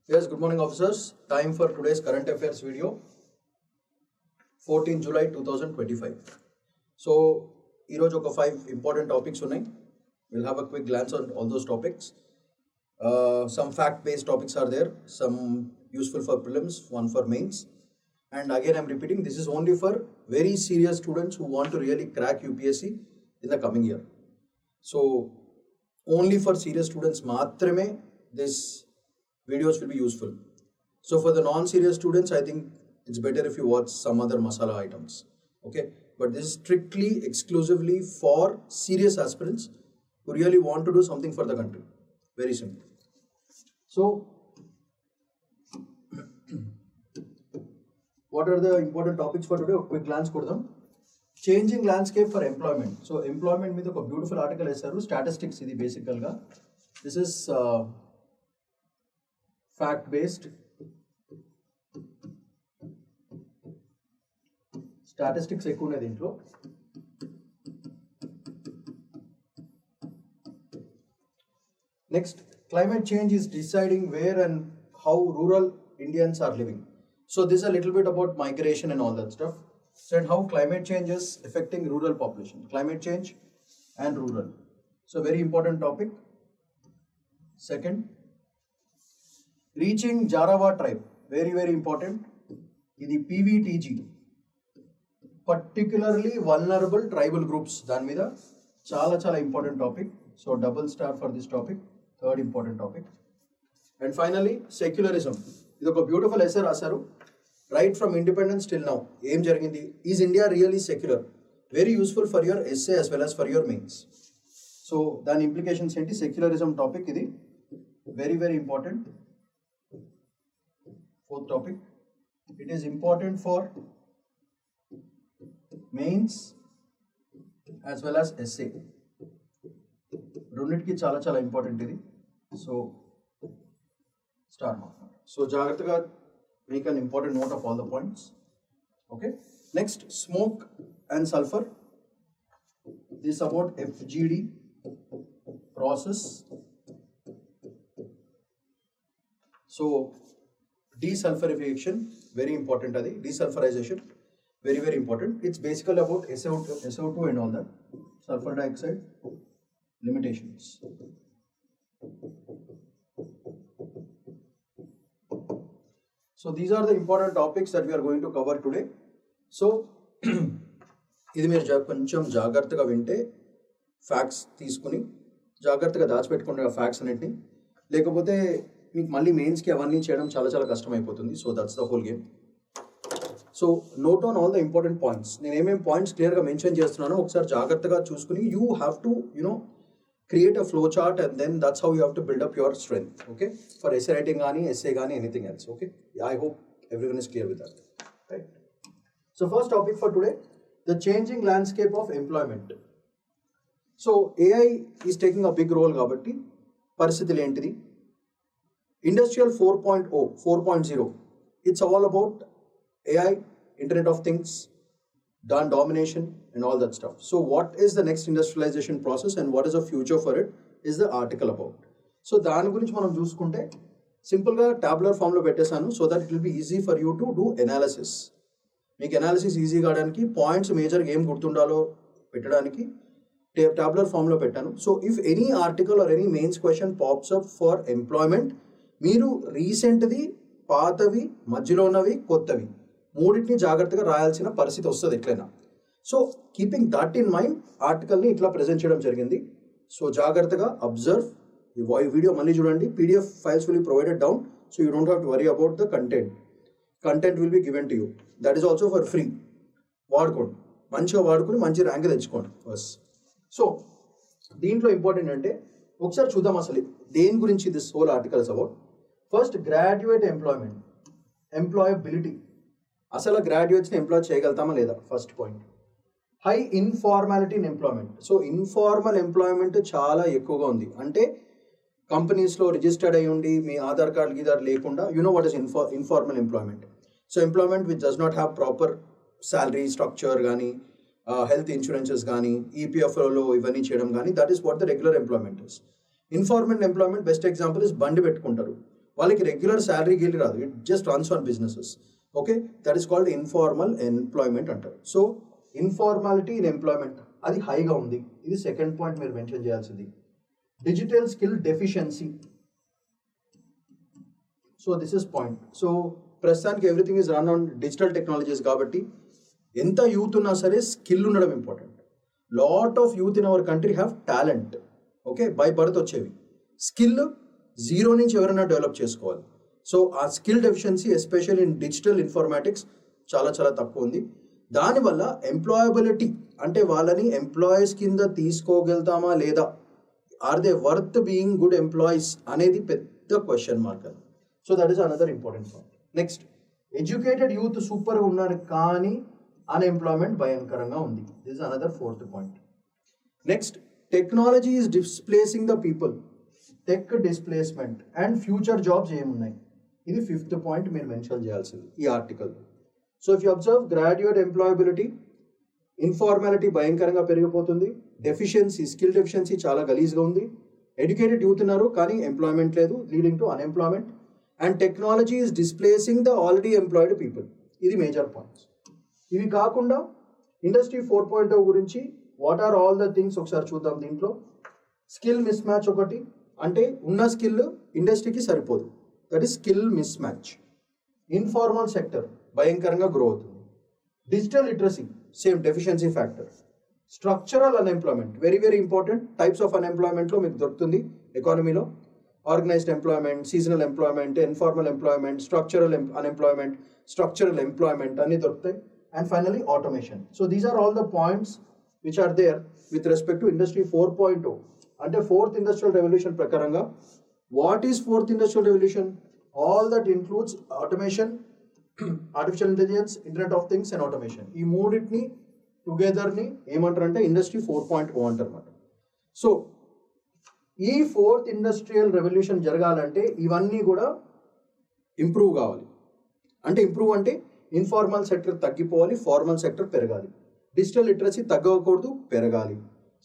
Yes, good morning officers. Time for today's current affairs video, 14 July 2025. So, ఈరోజు ఒక 5 important topics ఉన్నాయి. We'll have a quick glance on all those topics. Some fact-based topics are there, some useful for prelims, one for mains. And again, I'm repeating, this is only for very serious students who want to really crack UPSC in the coming year. So, only for serious students maatrame this videos will be useful. So for the non-serious students, I think it's better if you watch some other masala items. Okay, but this is strictly, exclusively for serious aspirants who really want to do something for the country. Very simple. So, what are the important topics for today? A quick glance kodam. Changing landscape for employment. So employment మీద ఒక beautiful article వేశారు. Statistics ఇది బేసికల్గా. This is fact based statistics ఎక్కువ ఉన్నాయి దీంట్లో. Next, climate change is deciding where and how rural Indians are living. So this is a little bit about migration and all that stuff. So and how climate change is affecting rural population. Climate change and rural. So very important topic. Second, reaching Jarawa tribe, very very important. ఇది PVTG, particularly vulnerable tribal groups, దాని మీద చాలా చాలా important topic. So double star for this topic, third important topic. And finally secularism, ఇది ఒక beautiful essay రాశారు. Right from independence till now ఏం జరిగింది, is India really secular? Very useful for your essay as well as for your mains. So దాని implications ఏంటి, secularism topic ఇది very very important. Fourth topic, it is important for mains as well as essay. రెండింటికి చాలా చాలా important ఇది. So star mark. So జాగ్రత్తగా make an important note of all the points. Okay, next smoke and sulphur. This about FGD process. So desulfurization, very important adi, desulfurization, very very important. It's basically about SO2 and all that, sulfur dioxide limitations. So these are the important topics that we are going to cover today. So ఇది మీరు కొంచెం జాగ్రత్తగా వింటే, facts తీసుకుని జాగ్రత్తగా దాచిపెట్టుకునే facts అన్నిటిని, లేకపోతే మీకు మళ్ళీ మెయిన్స్కి అవన్నీ చేయడం చాలా చాలా కష్టమైపోతుంది. So that's the whole game. So note on all the important points. నేను ఏమేమి పాయింట్స్ క్లియర్గా మెన్షన్ చేస్తున్నానో ఒకసారి జాగ్రత్తగా చూసుకుని, you have to create a flow chart and then that's how you have to build up your strength. Okay, for essay writing కానీ essay కానీ anything else. Okay, I hope everyone is clear with that. Right. So first topic for today, the changing landscape of employment. So AI is taking a big role కాబట్టి పరిస్థితులు ఏంటిది? Industrial 4.0, 4.0, it's all about AI, Internet of Things, domination and all that stuff. So what is the next industrialization process and what is the future for it is the article about. So దాని గురించి మనం చూసుకుంటే సింపుల్గా tabular ఫామ్లో పెట్టేశాను, so that it will be easy for you to do analysis. మీకు analysis easy కావడానికి points మేజర్గా ఏం గుర్తుండాలో పెట్టడానికి టాబ్యులర్ ఫామ్లో పెట్టాను. So if any article or any mains question pops up for employment, మీరు రీసెంట్ది, పాతవి, మధ్యలో ఉన్నవి, కొత్తవి మూడింటిని జాగ్రత్తగా రాయాల్సిన పరిస్థితి వస్తుంది ఎట్లయినా. So keeping that in mind ఆర్టికల్ని ఇట్లా ప్రజెంట్ చేయడం జరిగింది. సో జాగ్రత్తగా అబ్జర్వ్. ఈ వీడియో మళ్ళీ చూడండి. PDF files will be provided down, so you don't have to worry about the content will be given to you. That is also for free. వాడుకోండి, మంచిగా వాడుకుని మంచి ర్యాంక్ తెచ్చుకోండి ఫస్ట్. సో దీంట్లో ఇంపార్టెంట్ అంటే ఒకసారి చూద్దాం అసలు దేని గురించి this whole articles about. First, graduate employment, employability. అసలు గ్రాడ్యుయేట్స్ని ఎంప్లాయ్ చేయగలుగుతామా లేదా, first point. High informality in employment. So informal employment చాలా ఎక్కువగా ఉంది. అంటే కంపెనీస్లో రిజిస్టర్డ్ అయ్యి ఉండి మీ ఆధార్ కార్డు గీదార్ లేకుండా, you know what is informal employment. So employment which does not have proper salary structure కానీ, హెల్త్ ఇన్సూరెన్సెస్ కానీ, ఈపీఎఫ్లో ఇవన్నీ చేయడం కానీ, that is what the regular employment is. Informal employment best example is బండి పెట్టుకుంటారు. వాళ్ళకి రెగ్యులర్ శాలరీ గిల్ రాదు, it just runs on businesses. Okay, that is called informal employment అంటారు. సో ఇన్ఫార్మాలిటీ ఇన్ ఎంప్లాయ్మెంట్ అది హైగా ఉంది. ఇది సెకండ్ పాయింట్ మీరు మెన్షన్ చేయాల్సింది. Digital skill deficiency. So this is point. So ప్రస్తుతానికి everything is run on digital technologies కాబట్టి ఎంత యూత్ ఉన్నా సరే స్కిల్ ఉండడం important. Lot of youth in our country have talent, okay, by birth వచ్చేవి. Skill zero నుంచి ఎవరైనా డెవలప్ చేసుకోవాలి. సో ఆ skill deficiency especially in digital informatics చాలా చాలా తక్కువ ఉంది. దానివల్ల ఎంప్లాయబిలిటీ అంటే వాళ్ళని ఎంప్లాయీస్ కింద తీసుకోగలుగుతామా లేదా, or they worth being good employees అనేది పెద్ద question mark. So that is another important point. Next, educated youth సూపర్గా ఉన్నారు కానీ అన్ఎంప్లాయ్మెంట్ భయంకరంగా ఉంది. This is another fourth point. Next, technology is displacing the people. Tech displacement and future jobs ఏమున్నాయి, ఇది fifth point మీరు మెన్షన్ చేయాల్సింది ఈ article. So if you observe, graduate employability, informality భయంకరంగా పెరిగిపోతుంది, డెఫిషియన్సీ స్కిల్ డెఫిషియన్సీ చాలా గలీజ్గా ఉంది, ఎడ్యుకేటెడ్ యూత్ ఉన్నారు కానీ ఎంప్లాయ్మెంట్ లేదు, leading to unemployment, and technology is displacing the already employed people. ఇది మేజర్ పాయింట్స్. ఇవి కాకుండా ఇండస్ట్రీ 4.0 గురించి what are all the things ఒకసారి చూద్దాం. దీంట్లో స్కిల్ మిస్ మ్యాచ్ ఒకటి, అంటే ఉన్న స్కిల్ ఇండస్ట్రీకి సరిపోదు, that is skill mismatch. Informal sector భయంకరంగా గ్రో అవుతుంది. Digital literacy same deficiency factor. Structural unemployment very very important. Types of అన్ఎంప్లాయ్మెంట్లో మీకు దొరుకుతుంది ఎకానమీలో. Organised employment, seasonal employment, informal employment, structural unemployment, structural employment అన్ని దొరుకుతాయి. And finally automation. So these are all the points which are there with respect to industry 4.0. అంటే fourth industrial revolution ప్రకారంగా what is fourth industrial revolution? All that includes automation, artificial intelligence, internet of things and automation. ఈ మూడింటిని టుగెదర్ని ఏమంటారంటే industry 4.0 అంటారు అన్నమాట. So ఈ fourth industrial revolution జరగాలంటే ఇవన్నీ కూడా ఇంప్రూవ్ కావాలి. అంటే ఇంప్రూవ్ అంటే ఇన్ఫార్మల్ సెక్టర్ తగ్గిపోవాలి, ఫార్మల్ సెక్టర్ పెరగాలి. డిజిటల్ లిటరసీ తగ్గకూడదు, పెరగాలి.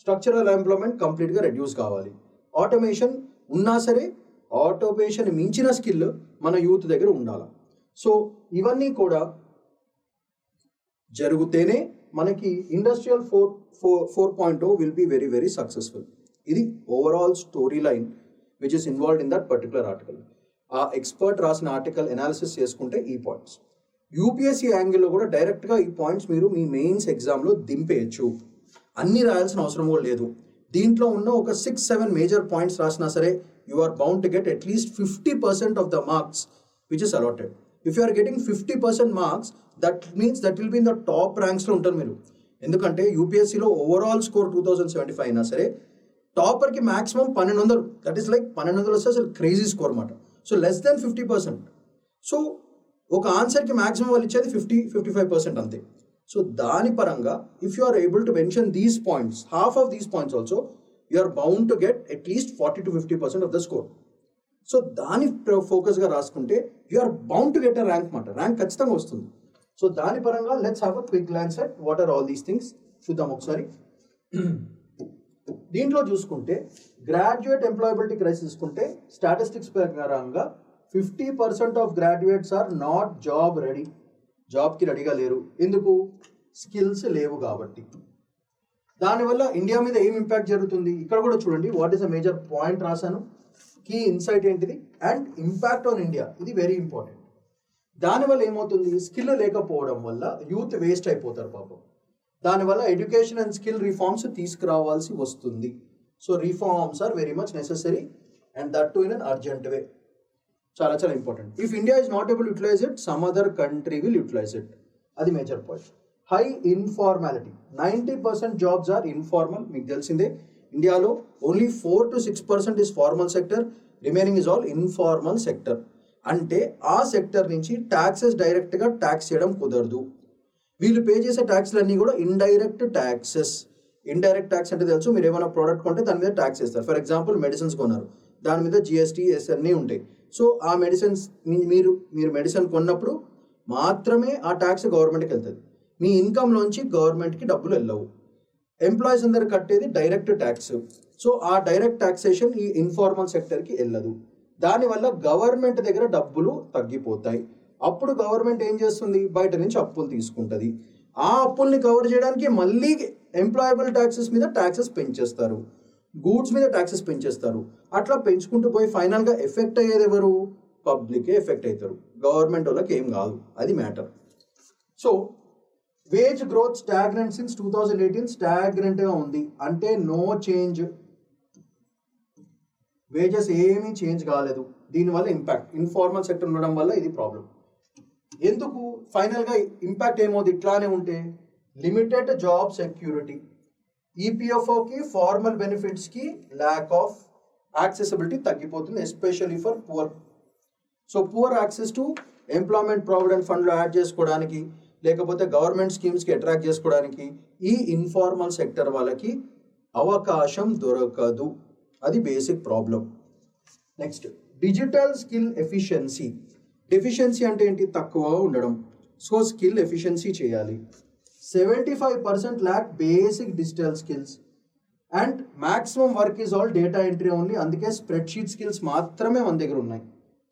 స్ట్రక్చరల్ ఎంప్లాయ్మెంట్ కంప్లీట్గా రెడ్యూస్ కావాలి. ఆటోమేషన్ ఉన్నా సరే ఆటోమేషన్ మించిన స్కిల్ మన యూత్ దగ్గర ఉండాలి. సో ఇవన్నీ కూడా జరిగితేనే మనకి industrial 4.0 will be very very successful. ఇది overall story line which is involved in that particular article. ఆ ఎక్స్పర్ట్ రాసిన ఆర్టికల్ ఎనాలిసిస్ చేసుకుంటే ఈ పాయింట్స్, యూపీఎస్సీ యాంగిల్లో కూడా డైరెక్ట్గా ఈ పాయింట్స్ మీరు మీ మెయిన్స్ ఎగ్జామ్లో దింపేయచ్చు. అన్నీ రాయాల్సిన అవసరం కూడా లేదు. దీంట్లో ఉన్న ఒక 6-7 మేజర్ పాయింట్స్ రాసినా సరే you are bound to get at least 50% of the marks which is allotted. If you are getting 50% marks, that means that will be in the top ర్యాంక్స్లో ఉంటారు మీరు. ఎందుకంటే యూపీఎస్సీలో ఓవరాల్ స్కోర్ 2075 అయినా సరే టాపర్కి మ్యాక్సిమం 1200, దట్ ఈస్ లైక్ 1200 వస్తే అసలు క్రేజీ స్కోర్ అన్నమాట. So less than 50%. సో ఒక ఆన్సర్కి మ్యాక్సిమం వాళ్ళు ఇచ్చేది 50-55% అంతే. సో దాని పరంగా if you are able to mention these points, half of these points also, you are bound to get at least 40-50% of the score. So దాని ఫోకస్గా రాసుకుంటే you are bound to get a rank మాట, rank ఖచ్చితంగా వస్తుంది. So దాని పరంగా let's have a quick glance at what are all these things. చూద్దాం ఒకసారి. దీంట్లో చూసుకుంటే గ్రాడ్యుయేట్ ఎంప్లాయబిలిటీ క్రైసిస్ చూసుకుంటే స్టాటిస్టిక్స్ ప్రకారంగా 50% of graduates are not job ready. జాబ్కి రెడీగా లేరు. ఎందుకు? స్కిల్స్ లేవు కాబట్టి. దానివల్ల ఇండియా మీద ఏం ఇంపాక్ట్ జరుగుతుంది ఇక్కడ కూడా చూడండి. What is a major point రాశాను, కీ ఇన్సైట్ ఏంటిది, అండ్ ఇంపాక్ట్ ఆన్ ఇండియా, ఇది వెరీ ఇంపార్టెంట్. దానివల్ల ఏమవుతుంది? స్కిల్ లేకపోవడం వల్ల యూత్ వేస్ట్ అయిపోతారు పాపం. దానివల్ల ఎడ్యుకేషన్ అండ్ స్కిల్ రిఫార్మ్స్ తీసుకురావాల్సి వస్తుంది. So reforms are very much necessary and that to in an urgent way. చాలా చాలా important. If India is not able utilise it, some other country will utilise it. అది major point. High informality, 90% jobs are informal. మీకు తెలిసిందే ఇండియాలో only 4-6% is formal sector, remaining is all informal sector. అంటే ఆ sector నుంచి taxes డైరెక్ట్గా tax చేయడం కుదరదు. వీళ్ళు పే చేసే ట్యాక్స్లన్నీ కూడా ఇండైరెక్ట్ ట్యాక్సెస్. ఇండైరెక్ట్ ట్యాక్స్ అంటే తెలుసు, మీరు ఏమైనా ప్రోడక్ట్ కొంటే దాని మీద ట్యాక్స్ వేస్తారు. ఫర్ ఎగ్జాంపుల్ మెడిసిన్స్ కొన్నారు, దాని మీద జిఎస్టీ అన్నీ ఉంటాయి. సో ఆ మెడిసిన్స్ మీరు మెడిసిన్ కొన్నప్పుడు మాత్రమే ఆ ట్యాక్స్ గవర్నమెంట్కి వెళ్తుంది. మీ ఇన్కమ్లోంచి గవర్నమెంట్కి డబ్బులు వెళ్ళవు. ఎంప్లాయీస్ అందరు కట్టేది డైరెక్ట్ ట్యాక్స్. సో ఆ డైరెక్ట్ ట్యాక్సేషన్ ఈ ఇన్ఫార్మల్ సెక్టర్కి వెళ్ళదు. దానివల్ల గవర్నమెంట్ దగ్గర డబ్బులు తగ్గిపోతాయి. అప్పుడు గవర్నమెంట్ ఏం చేస్తుంది, బయట నుంచి అప్పులు తీసుకుంటుంది. ఆ అప్పుల్ని కవర్ చేయడానికి మళ్ళీ ఎంప్లాయబుల్ ట్యాక్సెస్ మీద ట్యాక్సెస్ పెంచేస్తారు, గూడ్స్ మీద ట్యాక్సెస్ పెంచేస్తారు. అట్లా పెంచుకుంటూ పోయి ఫైనల్గా ఎఫెక్ట్ అయ్యేది ఎవరు, పబ్లికే ఎఫెక్ట్ అవుతారు, గవర్నమెంట్ వాళ్ళకి ఏం కాదు. అది matter. So wage growth stagnant since 2018, స్టాగ్నెంట్గా ఉంది అంటే నో చేంజ్, వేజెస్ ఏమీ చేంజ్ కాలేదు. దీనివల్ల ఇంపాక్ట్ ఇన్ఫార్మల్ సెక్టర్ ఉండడం వల్ల ఇది ప్రాబ్లం. ఎందుకు ఫైనల్గా ఇంపాక్ట్ ఏమవుతుంది ఇట్లానే ఉంటే, లిమిటెడ్ జాబ్ సెక్యూరిటీ, ఈపీఎఫ్ఓకి ఫార్మల్ బెనిఫిట్స్కి ల్యాక్ ఆఫ్ యాక్సెసిబిలిటీ తగ్గిపోతుంది, especially for poor. So poor access to employment provident ఫండ్లో యాడ్ చేసుకోవడానికి, లేకపోతే గవర్నమెంట్ స్కీమ్స్కి అట్రాక్ట్ చేసుకోవడానికి ఈ ఇన్ఫార్మల్ సెక్టర్ వాళ్ళకి అవకాశం దొరకదు. అది basic problem. Next, digital skill efficiency. Deficiency అంటే ఏంటి, తక్కువ ఉండడం. సో స్కిల్ ఎఫిషియన్సీ చేయాలి. 75% lakh basic digital skills and maximum work is all data entry only. అందుకే స్ప్రెడ్షీట్ స్కిల్స్ మాత్రమే మన దగ్గర ఉన్నాయి.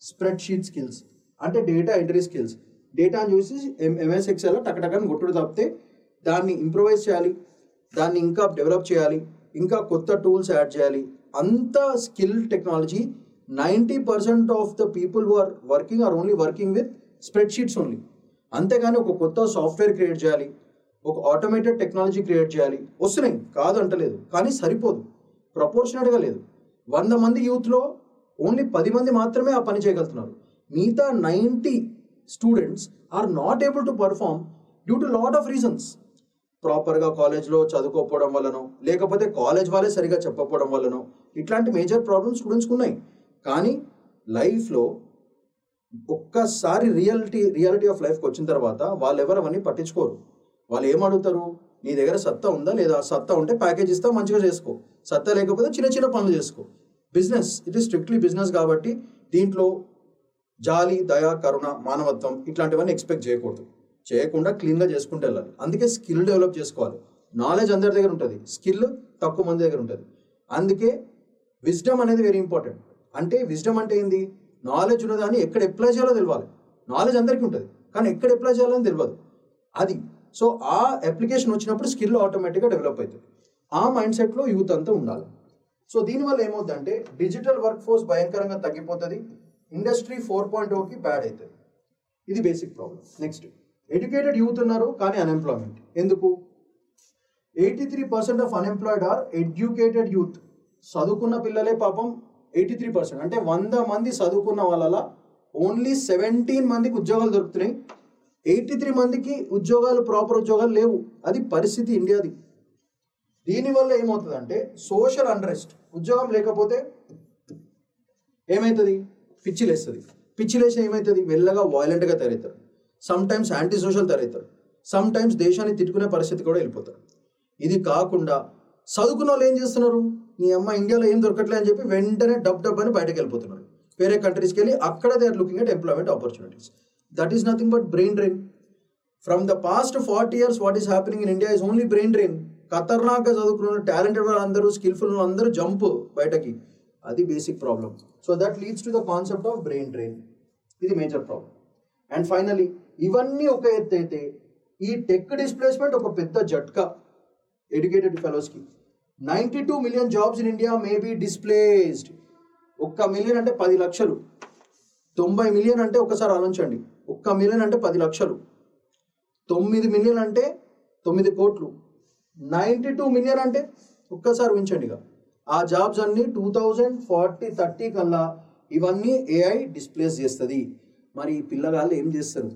స్ప్రెడ్షీట్ స్కిల్స్ అంటే డేటా ఎంట్రీ స్కిల్స్. డేటాను చూసి ఎంఎస్ ఎక్సెల్లో టకటకని కొట్టుడు తప్పితే దాన్ని ఇంప్రూవైజ్ చేయాలి, దాన్ని ఇంకా డెవలప్ చేయాలి, ఇంకా కొత్త టూల్స్ యాడ్ చేయాలి. అంత skill technology 90% of the people who are working are only working with spreadsheets only. అంతేగాని ఒక కొత్త సాఫ్ట్వేర్ క్రియేట్ చేయాలి, ఒక ఆటోమేటెడ్ టెక్నాలజీ క్రియేట్ చేయాలి, వస్తున్నాయి కాదు అంటలేదు, కానీ సరిపోదు, ప్రపోర్షనట్గా లేదు. 100 మంది యూత్లో ఓన్లీ 10 మంది మాత్రమే ఆ పని చేయగలుగుతున్నారు. మిగతా 90 students are not able to perform due to lot of reasons. ప్రాపర్గా కాలేజ్లో చదువుకోకపోవడం వల్లనో, లేకపోతే కాలేజ్ వాళ్ళే సరిగా చెప్పకపోవడం వల్లనో, ఇట్లాంటి మేజర్ ప్రాబ్లమ్స్ స్టూడెంట్స్కి ఉన్నాయి. కానీ లైఫ్లో ఒక్కసారి రియాలిటీ ఆఫ్ లైఫ్కి వచ్చిన తర్వాత వాళ్ళు ఎవరు అవన్నీ పట్టించుకోరు. వాళ్ళు ఏమడుగుతారు, నీ దగ్గర సత్తా ఉందా లేదా, సత్తా ఉంటే ప్యాకేజ్ ఇస్తా మంచిగా చేసుకో, సత్తా లేకపోతే చిన్న చిన్న పనులు చేసుకో. Business, it is strictly business కాబట్టి దీంట్లో జాలి, దయ, కరుణ, మానవత్వం ఇట్లాంటివన్నీ ఎక్స్పెక్ట్ చేయకూడదు. చేయకుండా క్లీన్గా చేసుకుంటూ వెళ్ళాలి. అందుకే స్కిల్ డెవలప్ చేసుకోవాలి. నాలెడ్జ్ అందరి దగ్గర ఉంటుంది, స్కిల్ తక్కువ మంది దగ్గర ఉంటుంది. అందుకే విజ్డమ్ అనేది వెరీ ఇంపార్టెంట్. అంటే విజ్డమ్ అంటే ఏంది, నాలెడ్జ్ ఉన్నదాన్ని ఎక్కడ అప్లై చేయాలో తెలియాలి. నాలెడ్జ్ అందరికీ ఉంటుంది, కానీ ఎక్కడ అప్లై చేయాలని తెలియదు. అది సో ఆ అప్లికేషన్ వచ్చినప్పుడు స్కిల్ ఆటోమేటిక్గా డెవలప్ అవుతుంది. ఆ మైండ్ సెట్లో యూత్ అంతా ఉండాలి. సో దీనివల్ల ఏమవుతుందంటే డిజిటల్ వర్క్ ఫోర్స్ భయంకరంగా తగ్గిపోతుంది, ఇండస్ట్రీ 4.0కి బ్యాడ్ అవుతుంది. ఇది basic problem. Next, educated youth ఉన్నారు కానీ అన్ఎంప్లాయ్మెంట్. ఎందుకు? 83% of unemployed are educated youth. చదువుకున్న పిల్లలే పాపం 83%. అంటే 100 మంది చదువుకున్న వాళ్ళ ఓన్లీ 17 మందికి ఉద్యోగాలు దొరుకుతున్నాయి. 83 మందికి ఉద్యోగాలు, ప్రాపర్ ఉద్యోగాలు లేవు. అది పరిస్థితి ఇండియాది. దీనివల్ల ఏమవుతుందంటే సోషల్ అన్రెస్ట్. ఉద్యోగం లేకపోతే ఏమవుతుంది, పిచ్చిలేస్తుంది. పిచ్చిలేసి ఏమవుతుంది, మెల్లగా వైలెంట్గా తయారవుతారు, సమ్ టైమ్స్ యాంటీ సోషల్ తయారవుతారు, సమ్ టైమ్స్ దేశాన్ని తిట్టుకునే పరిస్థితి కూడా వెళ్ళిపోతారు. ఇది కాకుండా చదువుకున్న వాళ్ళు ఏం చేస్తున్నారు, నీ అమ్మ ఇండియాలో ఏం దొరకట్లే అని చెప్పి వెంటనే డబ్ అని బయటకు వెళ్ళిపోతున్నారు. వేరే కంట్రీస్కి వెళ్ళి అక్కడ they are looking at employment opportunities. That is nothing but brain drain. From the past 40 years what is happening in India is only brain drain. ఖతర్నాక్గా చదువుకున్న టాలెంటెడ్ వాళ్ళందరూ, స్కిల్ఫుల్ అందరూ జంప్ బయటకి. అది basic problem. So that leads to the concept of brain drain. ఇది major problem. And finally ఇవన్నీ ఒక ఎత్తు అయితే ఈ టెక్ డిస్ప్లేస్మెంట్ ఒక పెద్ద జట్కా ఎడ్యుకేటెడ్ ఫెలోస్కి. 92 million jobs in India may be displaced. 1 million అంటే 10 లక్షలు. 90 million అంటే ఒకసారి ఆలోచించండి, 1 million అంటే 10 లక్షలు. 9 million అంటే 9 కోట్లు. 92 million అంటే ఒక్కసారి ఊహించండి. ఇక ఆ జాబ్స్ అన్ని 2040-30 కల్లా ఇవన్నీ ఏఐ డిస్ప్లేస్ చేస్తుంది. మరి పిల్లగాళ్ళు ఏం చేస్తారు,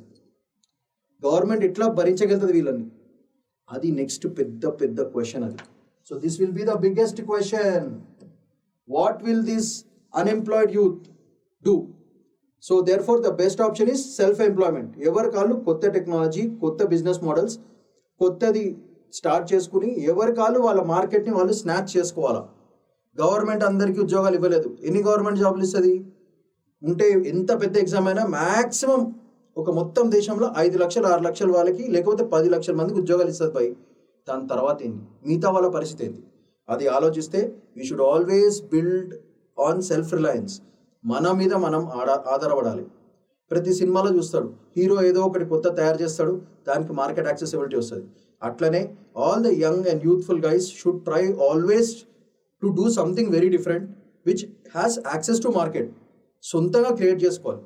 గవర్నమెంట్ ఎట్లా భరించగలుగుతుంది వీళ్ళని? అది నెక్స్ట్ పెద్ద క్వశ్చన్ అది. So this will be the biggest question. What will this unemployed youth do? So therefore the best option is self employment. ఎవరి కాళ్ళు కొత్త టెక్నాలజీ, కొత్త బిజినెస్ మోడల్స్, కొత్తది స్టార్ట్ చేసుకుని ఎవరి కాళ్ళు వాళ్ళ మార్కెట్ని వాళ్ళు స్నాచ్ చేసుకోవాలా. గవర్నమెంట్ అందరికీ ఉద్యోగాలు ఇవ్వలేదు. ఎన్ని గవర్నమెంట్ జాబులు ఇస్తుంది? ఉంటే ఎంత పెద్ద ఎగ్జామ్ అయినా మ్యాక్సిమం ఒక మొత్తం దేశంలో 5 లక్షలు 6 లక్షల వాళ్ళకి, లేకపోతే 10 లక్షల మందికి ఉద్యోగాలు ఇస్తుంది పై. దాని తర్వాత ఏంటి, మిగతా వాళ్ళ పరిస్థితి ఏంటి? అది ఆలోచిస్తే we should always build on self Reliance. మన మీద మనం ఆధారపడాలి. ప్రతి సినిమాలో చూస్తాడు, హీరో ఏదో ఒకటి కొత్త తయారు చేస్తాడు, దానికి మార్కెట్ యాక్సెసిబిలిటీ వస్తుంది. అట్లనే all the young and youthful guys should try always to do something very different which has access to market. సొంతంగా క్రియేట్ చేసుకోవాలి.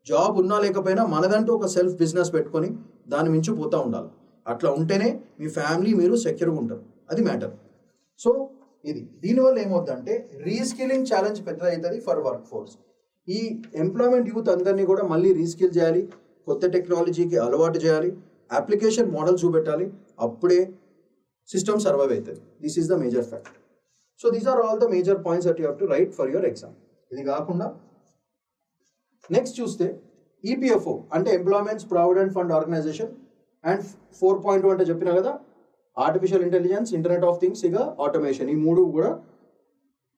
జాబ్ ఉన్నా లేకపోయినా మనదంటూ ఒక సెల్ఫ్ బిజినెస్ పెట్టుకొని దాని మించి పోతూ ఉండాలి. అట్లా ఉంటేనే మీ ఫ్యామిలీ మీరు సెక్యూర్గా ఉంటారు. అది మ్యాటర్. సో దీనివల్ల ఏమవుతుందంటే రీస్కిలింగ్ ఛాలెంజ్ పెద్దది అవుతుంది ఫర్ వర్క్ ఫోర్స్. ఈ ఎంప్లాయ్మెంట్ యూత్ అందరినీ కూడా మళ్ళీ రీస్కిల్ చేయాలి, కొత్త టెక్నాలజీకి అలవాటు చేయాలి, అప్లికేషన్ మోడల్ చూపెట్టాలి. అప్పుడే సిస్టమ్ సర్వైవ్ అవుతుంది. This is the major fact. So these are all the major points that you have to write for your exam. ఇది కాకుండా నెక్స్ట్ చూస్తే ఈపీఎఫ్ఓ అంటే employments provident fund organisation and 4.2 అంటే చెప్పినా కదా, artificial intelligence, internet of things, ఇక automation, ఈ మూడు కూడా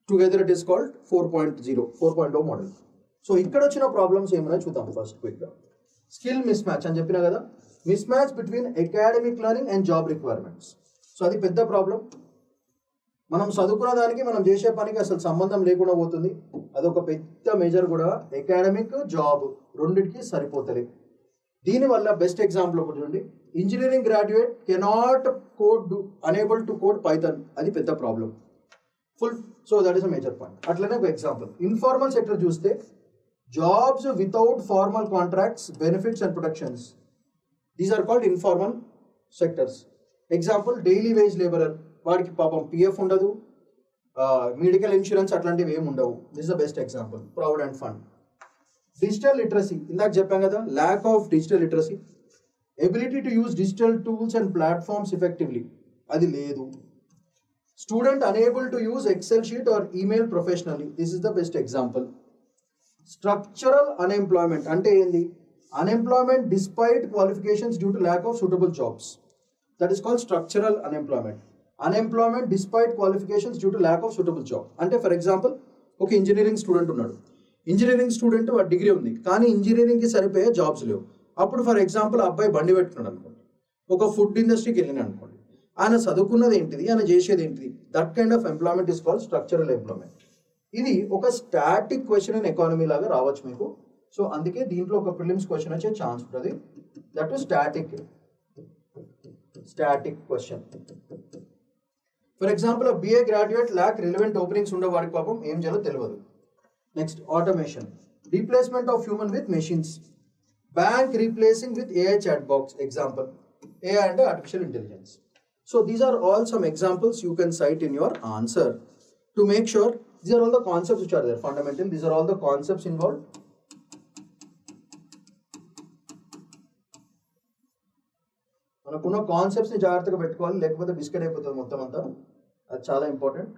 together it is called 4.0 model. So ఇక్కడ వచ్చిన ప్రాబ్లమ్స్ ఏమైనా చూద్దాం ఫస్ట్ క్విక్గా. స్కిల్ మిస్ మ్యాచ్ అని చెప్పినా కదా, miss match between academic learning and job requirements. So అది పెద్ద ప్రాబ్లం. మనం చదువుకున్న దానికి మనం చేసే పనికి అసలు సంబంధం లేకుండా పోతుంది. అదొక పెద్ద మేజర్ కూడా. అకాడమిక్ జాబ్ రెండింటికి సరిపోతలే. దీనివల్ల బెస్ట్ ఎగ్జాంపుల్ ఒకటి చూడండి, engineering graduate cannot code, unable to code Python. అది పెద్ద problem full. So that is a major point. అట్లనే ఒక ఎగ్జాంపుల్ ఇన్ఫార్మల్ సెక్టర్ చూస్తే jobs without formal contracts, benefits and protections, these are called informal sectors. Example daily wage labourer, వాడికి పాపం PF ఉండదు, medical insurance అట్లాంటివి ఏమి ఉండవు. This the best example. Provident fund. Digital literacy, ఇందాక చెప్పాం కదా, lack of digital literacy. Ability to use digital tools and platforms effectively, అది లేదు. Student unable to use Excel sheet or email professionally, this is the best example. Structural unemployment అంటే ఏంది? Unemployment despite qualifications due to lack of suitable jobs, that is called structural unemployment. Unemployment despite qualifications due to lack of suitable job అంటే, for example ఒక engineering student ఉన్నాడు. Engineering student వాడు degree ఉంది, కానీ ఇంజనీరింగ్కి సరిపోయే jobs లేవు. అప్పుడు for example అబ్బాయి బండి పెట్టుకున్నాడు అనుకోండి, ఒక ఫుడ్ ఇండస్ట్రీకి వెళ్ళిన అనుకోండి, ఆయన చదువుకున్నది ఏంటిది, ఆయన చేసేది ఏంటిది? That kind of employment is called structural employment. ఇది ఒక స్టాటిక్ క్వశ్చన్ ఇన్ ఎకానమీ లాగా రావచ్చు మీకు. సో అందుకే దీంట్లో ఒక ప్రిలిమ్స్ క్వశ్చన్ వచ్చే ఛాన్స్ ఉంటుంది. That is static question. For example BA graduate lack relevant openings ఉండే వాడికి పాపం ఏం చేయాలో తెలియదు. Next automation, replacement of human with machines, bank replacing with AI chat box. Example AI అంటే artificial intelligence. So these are all some examples you can cite in your answer to make sure these are all the concepts which are there. Fundamental, these are all the concepts involved. మనకున్న కాన్సెప్ట్స్ని జాగ్రత్తగా పెట్టుకోవాలి, లేకపోతే biscuit అయిపోతుంది మొత్తం అంతా. అది చాలా important.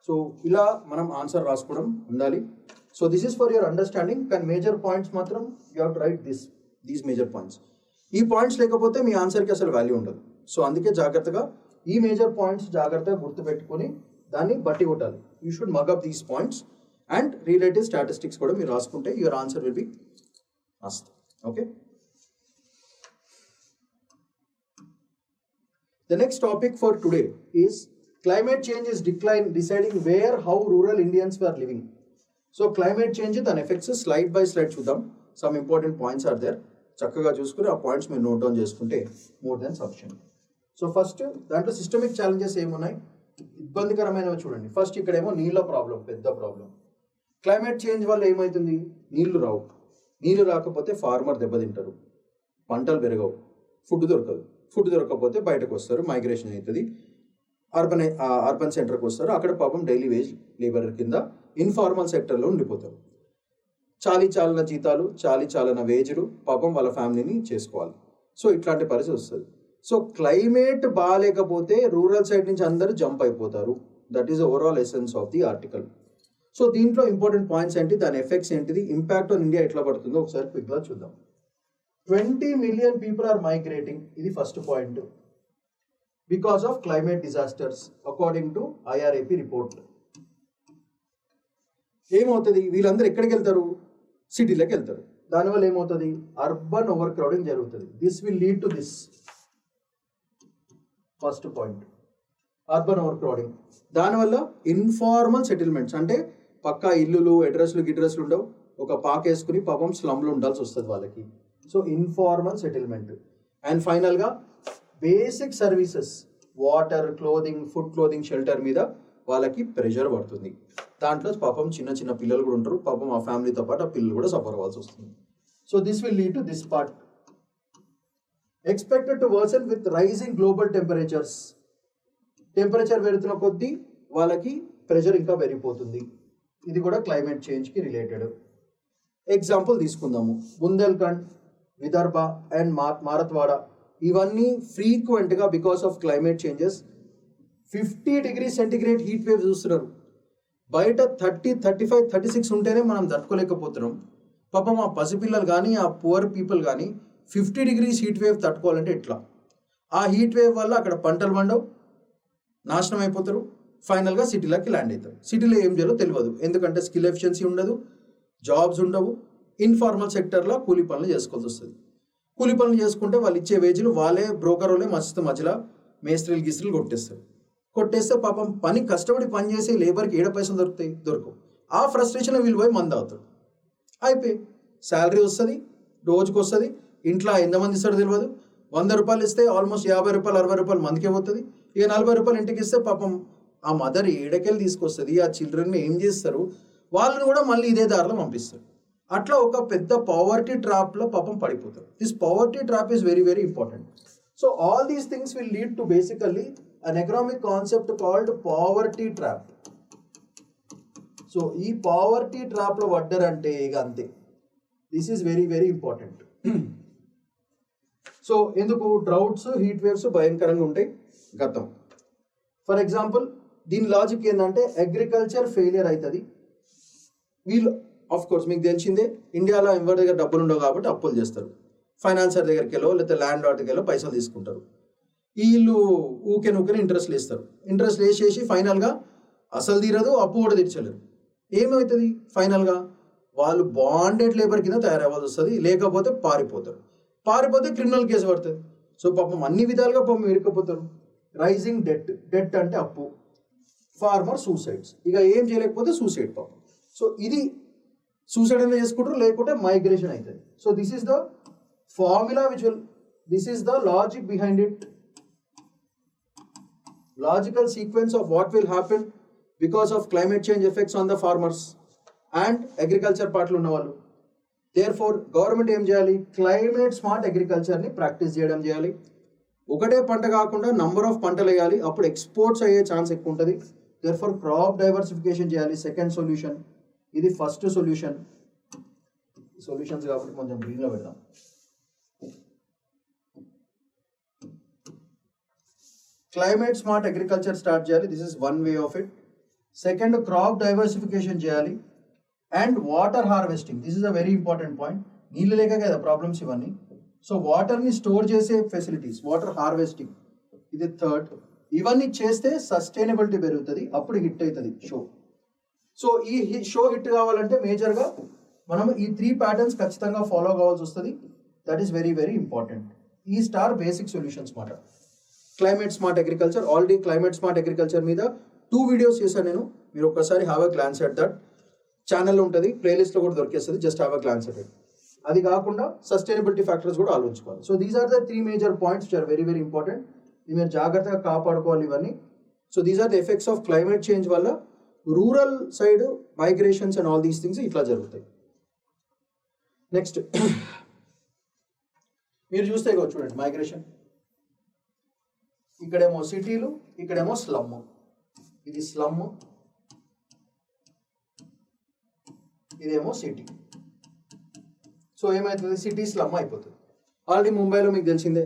So ఇలా మనం ఆన్సర్ రాసుకోవడం ఉండాలి. So this is for your understanding. కానీ మేజర్ పాయింట్స్ మాత్రం you have to right these major points. ఈ పాయింట్స్ లేకపోతే మీ ఆన్సర్కి అసలు వాల్యూ ఉండదు. సో అందుకే జాగ్రత్తగా ఈ మేజర్ పాయింట్స్ జాగ్రత్తగా గుర్తుపెట్టుకొని దాన్ని బట్టి కొట్టాలి. You should mug up these points and relative statistics కూడా మీరు రాసుకుంటే your answer will be must. Okay. The next topic for today is climate change is decline, deciding where, how rural Indians were living. So climate change దాని effects slide by slide చూద్దాం. Some important points are there. చక్కగా చూసుకుని ఆ points మీరు note down చేసుకుంటే more than sufficient. So first దాంట్లో systemic challenges ఏమున్నాయి, ఇబ్బందికరమైనవి చూడండి. ఫస్ట్ ఇక్కడేమో నీళ్ళ ప్రాబ్లం, పెద్ద ప్రాబ్లం. క్లైమేట్ చేంజ్ వల్ల ఏమవుతుంది? నీళ్లు రావు. నీళ్లు రాకపోతే ఫార్మర్ దెబ్బతింటారు, పంటలు పెరగవు, ఫుడ్ దొరకదు. ఫుడ్ దొరకకపోతే బయటకు వస్తారు, మైగ్రేషన్ అవుతుంది, అర్బన్ సెంటర్కి వస్తారు. అక్కడ పాపం డైలీ వేజ్ లేబర్ కింద ఇన్ఫార్మల్ సెక్టర్లో ఉండిపోతారు. చాలన జీతాలు, చాలన వేజులు, పాపం వాళ్ళ ఫ్యామిలీని చేసుకోవాలి. సో ఇట్లాంటి పరిస్థితి వస్తుంది. సో క్లైమేట్ బాగాలేకపోతే రూరల్ సైడ్ నుంచి అందరూ జంప్ అయిపోతారు. That is overall essence of the article. So దీంట్లో ఇంపార్టెంట్ పాయింట్స్ ఏంటి, దాని ఎఫెక్ట్స్ ఏంటిది, ఇంపాక్ట్ ఆన్ ఇండియా ఎట్లా పడుతుందో ఒకసారి క్విక్గా చూద్దాం. 20 million people are migrating. ఇది first point. Because of climate disasters according to IRAP report. ఏమవుతుంది? వీళ్ళందరూ ఎక్కడికి వెళ్తారు? సిటీలోకి వెళ్తారు. దానివల్ల ఏమవుతుంది? అర్బన్ ఓవర్ క్రౌడింగ్ జరుగుతుంది. This will lead to this. First point. Urban over crowding. దానివల్ల ఇన్ఫార్మల్ సెటిల్మెంట్స్, అంటే పక్కా ఇల్లులు గిడ్రస్లు ఉండవు, ఒక పాకేసుకుని పాపం స్లమ్లో ఉండాల్సి వస్తుంది వాళ్ళకి. So informal settlement. అండ్ ఫైనల్గా basic services, water, clothing, food, clothing, shelter మీద వాళ్ళకి ప్రెషర్ పడుతుంది. దాంట్లో పాపం చిన్న పిల్లలు కూడా ఉంటారు, పాపం ఆ ఫ్యామిలీతో పాటు ఆ పిల్లలు కూడా సఫర్ అవ్వాల్సి వస్తుంది. So this will lead to this part. Expected to worsen with rising global temperatures. Temperature పెరుగుతున్న కొద్దీ వాళ్ళకి ప్రెషర్ ఇంకా పెరిగిపోతుంది. ఇది కూడా క్లైమేట్ చేంజ్కి రిలేటెడ్. ఎగ్జాంపుల్ తీసుకుందాము. బుందేల్ఖండ్, విదర్భ అండ్ మారత్వాడ ఇవన్నీ ఫ్రీక్వెంట్గా because of climate changes 50 degree centigrade heat wave చూస్తున్నారు. బయట 30, 35, 36 ఉంటేనే మనం తట్టుకోలేకపోతున్నాం. పాపం ఆ పసిపిల్లలు కానీ ఆ పువర్ పీపుల్ కానీ 50 డిగ్రీస్ హీట్ వేవ్ తట్టుకోవాలంటే ఎట్లా? ఆ హీట్ వేవ్ వల్ల అక్కడ పంటలు పండవు, నాశనం అయిపోతారు, ఫైనల్గా సిటీలోకి ల్యాండ్ అవుతారు. సిటీలో ఏం చేయాలో తెలియదు, ఎందుకంటే స్కిల్ ఎఫిషియన్సీ ఉండదు, జాబ్స్ ఉండవు, ఇన్ఫార్మల్ సెక్టర్లో కూలీ పనులు చేసుకోవాల్సి వస్తుంది. కూలీ పనులు చేసుకుంటే వాళ్ళు ఇచ్చే వేజీలు వాళ్ళే బ్రోకర్ వాళ్ళే మధ్యలో మేస్త్రీలు కొట్టేస్తే పాపం కష్టపడి పని చేసే లేబర్కి ఏడ పైసలు దొరకవు. ఆ ఫ్రస్ట్రేషన్ వీళ్ళు పోయి మంది అవుతారు. అయిపోయి శాలరీ వస్తుంది, రోజుకి వస్తుంది, ఇంట్లో ఎంతమంది ఇస్తారో తెలియదు. 100 రూపాయలు ఇస్తే ఆల్మోస్ట్ 50 రూపాయలు 60 రూపాయలు మందికే పోతుంది. ఇక 40 రూపాయలు ఇంటికి ఇస్తే పాపం ఆ మదర్ ఏడకెళ్ళి తీసుకొస్తుంది, ఆ చిల్డ్రన్ని ఏం చేస్తారు, వాళ్ళని కూడా మళ్ళీ ఇదే దారిలో పంపిస్తారు. అట్లా ఒక పెద్ద పావర్టీ ట్రాప్లో పాపం పడిపోతారు. This poverty trap is very very important. So all these things will lead to basically an economic concept called poverty trap. So ఈ పావర్టీ ట్రాప్లో పడ్డారంటే ఇక అంతే. This is very very important. So ఎందుకు డ్రౌట్స్, హీట్ వేవ్స్ భయంకరంగా ఉంటాయి గతం. For example దీని logic ఏంటంటే అగ్రికల్చర్ ఫెయిలియర్ అవుతుంది. వీళ్ళు ఆఫ్ కోర్స్ మీకు తెలిసిందే, ఇండియాలో ఎవరి దగ్గర డబ్బులు ఉండవు కాబట్టి అప్పులు చేస్తారు. ఫైనాన్సర్ దగ్గరికి వెళ్ళో లేకపోతే ల్యాండ్ లార్డ్కి వెళ్ళో పైసలు తీసుకుంటారు. వీళ్ళు ఊకే ఇంట్రెస్ట్లు వేస్తారు. ఇంట్రెస్ట్ వేసేసి ఫైనల్గా అసలు తీరదు, అప్పు కూడా తీర్చలేరు. ఏమవుతుంది? ఫైనల్గా వాళ్ళు బాండెడ్ లేబర్ కింద తయారవ్వాల్సి వస్తుంది, లేకపోతే పారిపోతే క్రిమినల్ కేసు పడుతుంది. సో పాపం అన్ని విధాలుగా పాపం ఇరుక్కుపోతారు. రైజింగ్ డెట్ అంటే అప్పు, ఫార్మర్ సూసైడ్స్, ఇక ఏం చేయలేకపోతే సూసైడ్ పాపం. సో ఇది సూసైడ్ అనేది చేసుకుంటారు, లేకుంటే మైగ్రేషన్ అవుతుంది. So this is the formula this is the logic behind it, logical sequence of what will happen because of climate change effects on the farmers and agriculture పార్ట్లు ఉన్నవాళ్ళు. therefore government ఏం చేయాలి? Climate smart అగ్రికల్చర్ని practice చేయాలి. ఒకటే పంట కాకుండా number of పంటలు వేయాలి, అప్పుడు ఎక్స్పోర్ట్స్ అయ్యే ఛాన్స్ ఎక్కువ ఉంటుంది. therefore క్రాప్ డైవర్సిఫికేషన్ చేయాలి. Second solution. ఇది ఫస్ట్ సొల్యూషన్స్ కాబట్టి కొంచెం గ్రీన్లో పెడదాం. క్లైమేట్ స్మార్ట్ అగ్రికల్చర్ స్టార్ట్ చేయాలి. This is one way of it. Second, crop diversification చేయాలి. And water harvesting, this is a very important point. నీళ్ళు లేక కదా ప్రాబ్లమ్స్ ఇవన్నీ. సో వాటర్ని స్టోర్ చేసే ఫెసిలిటీస్, వాటర్ హార్వెస్టింగ్, ఇది థర్డ్. ఇవన్నీ చేస్తే సస్టైనబిలిటీ పెరుగుతుంది, అప్పుడు హిట్ అవుతుంది షో. సో ఈ షో హిట్ కావాలంటే మేజర్గా మనం ఈ 3 ప్యాటర్న్స్ ఖచ్చితంగా ఫాలో కావాల్సి వస్తుంది. That is very very important. ఈ స్టార్ బేసిక్ సొల్యూషన్స్ మాట. Climate smart agriculture, already climate smart agriculture మీద 2 వీడియోస్ చేశాను నేను. మీరు ఒక్కసారి have a glance at that. ఛానల్లో ఉంటుంది, ప్లేలిస్ట్లో కూడా దొరికేస్తుంది, just have a glance at it. అది కాకుండా సస్టైనబిలిటీ ఫ్యాక్టర్స్ కూడా ఆలోచించుకోవాలి. So these are the 3 major points which are very very important. ఇది మీరు జాగ్రత్తగా కాపాడుకోవాలి ఇవన్నీ. So these are the effects of climate change వల్ల rural side migrations and all these things ఇట్లా జరుగుతాయి. నెక్స్ట్ మీరు చూస్తే చూడండి మైగ్రేషన్. ఇక్కడేమో సిటీలు, ఇక్కడేమో స్లమ్. ఇది స్లమ్, ఇదేమో సిటీ. సో ఏమవుతుంది? సిటీ స్లమ్ అయిపోతుంది. ఆల్రెడీ ముంబైలో మీకు తెలిసిందే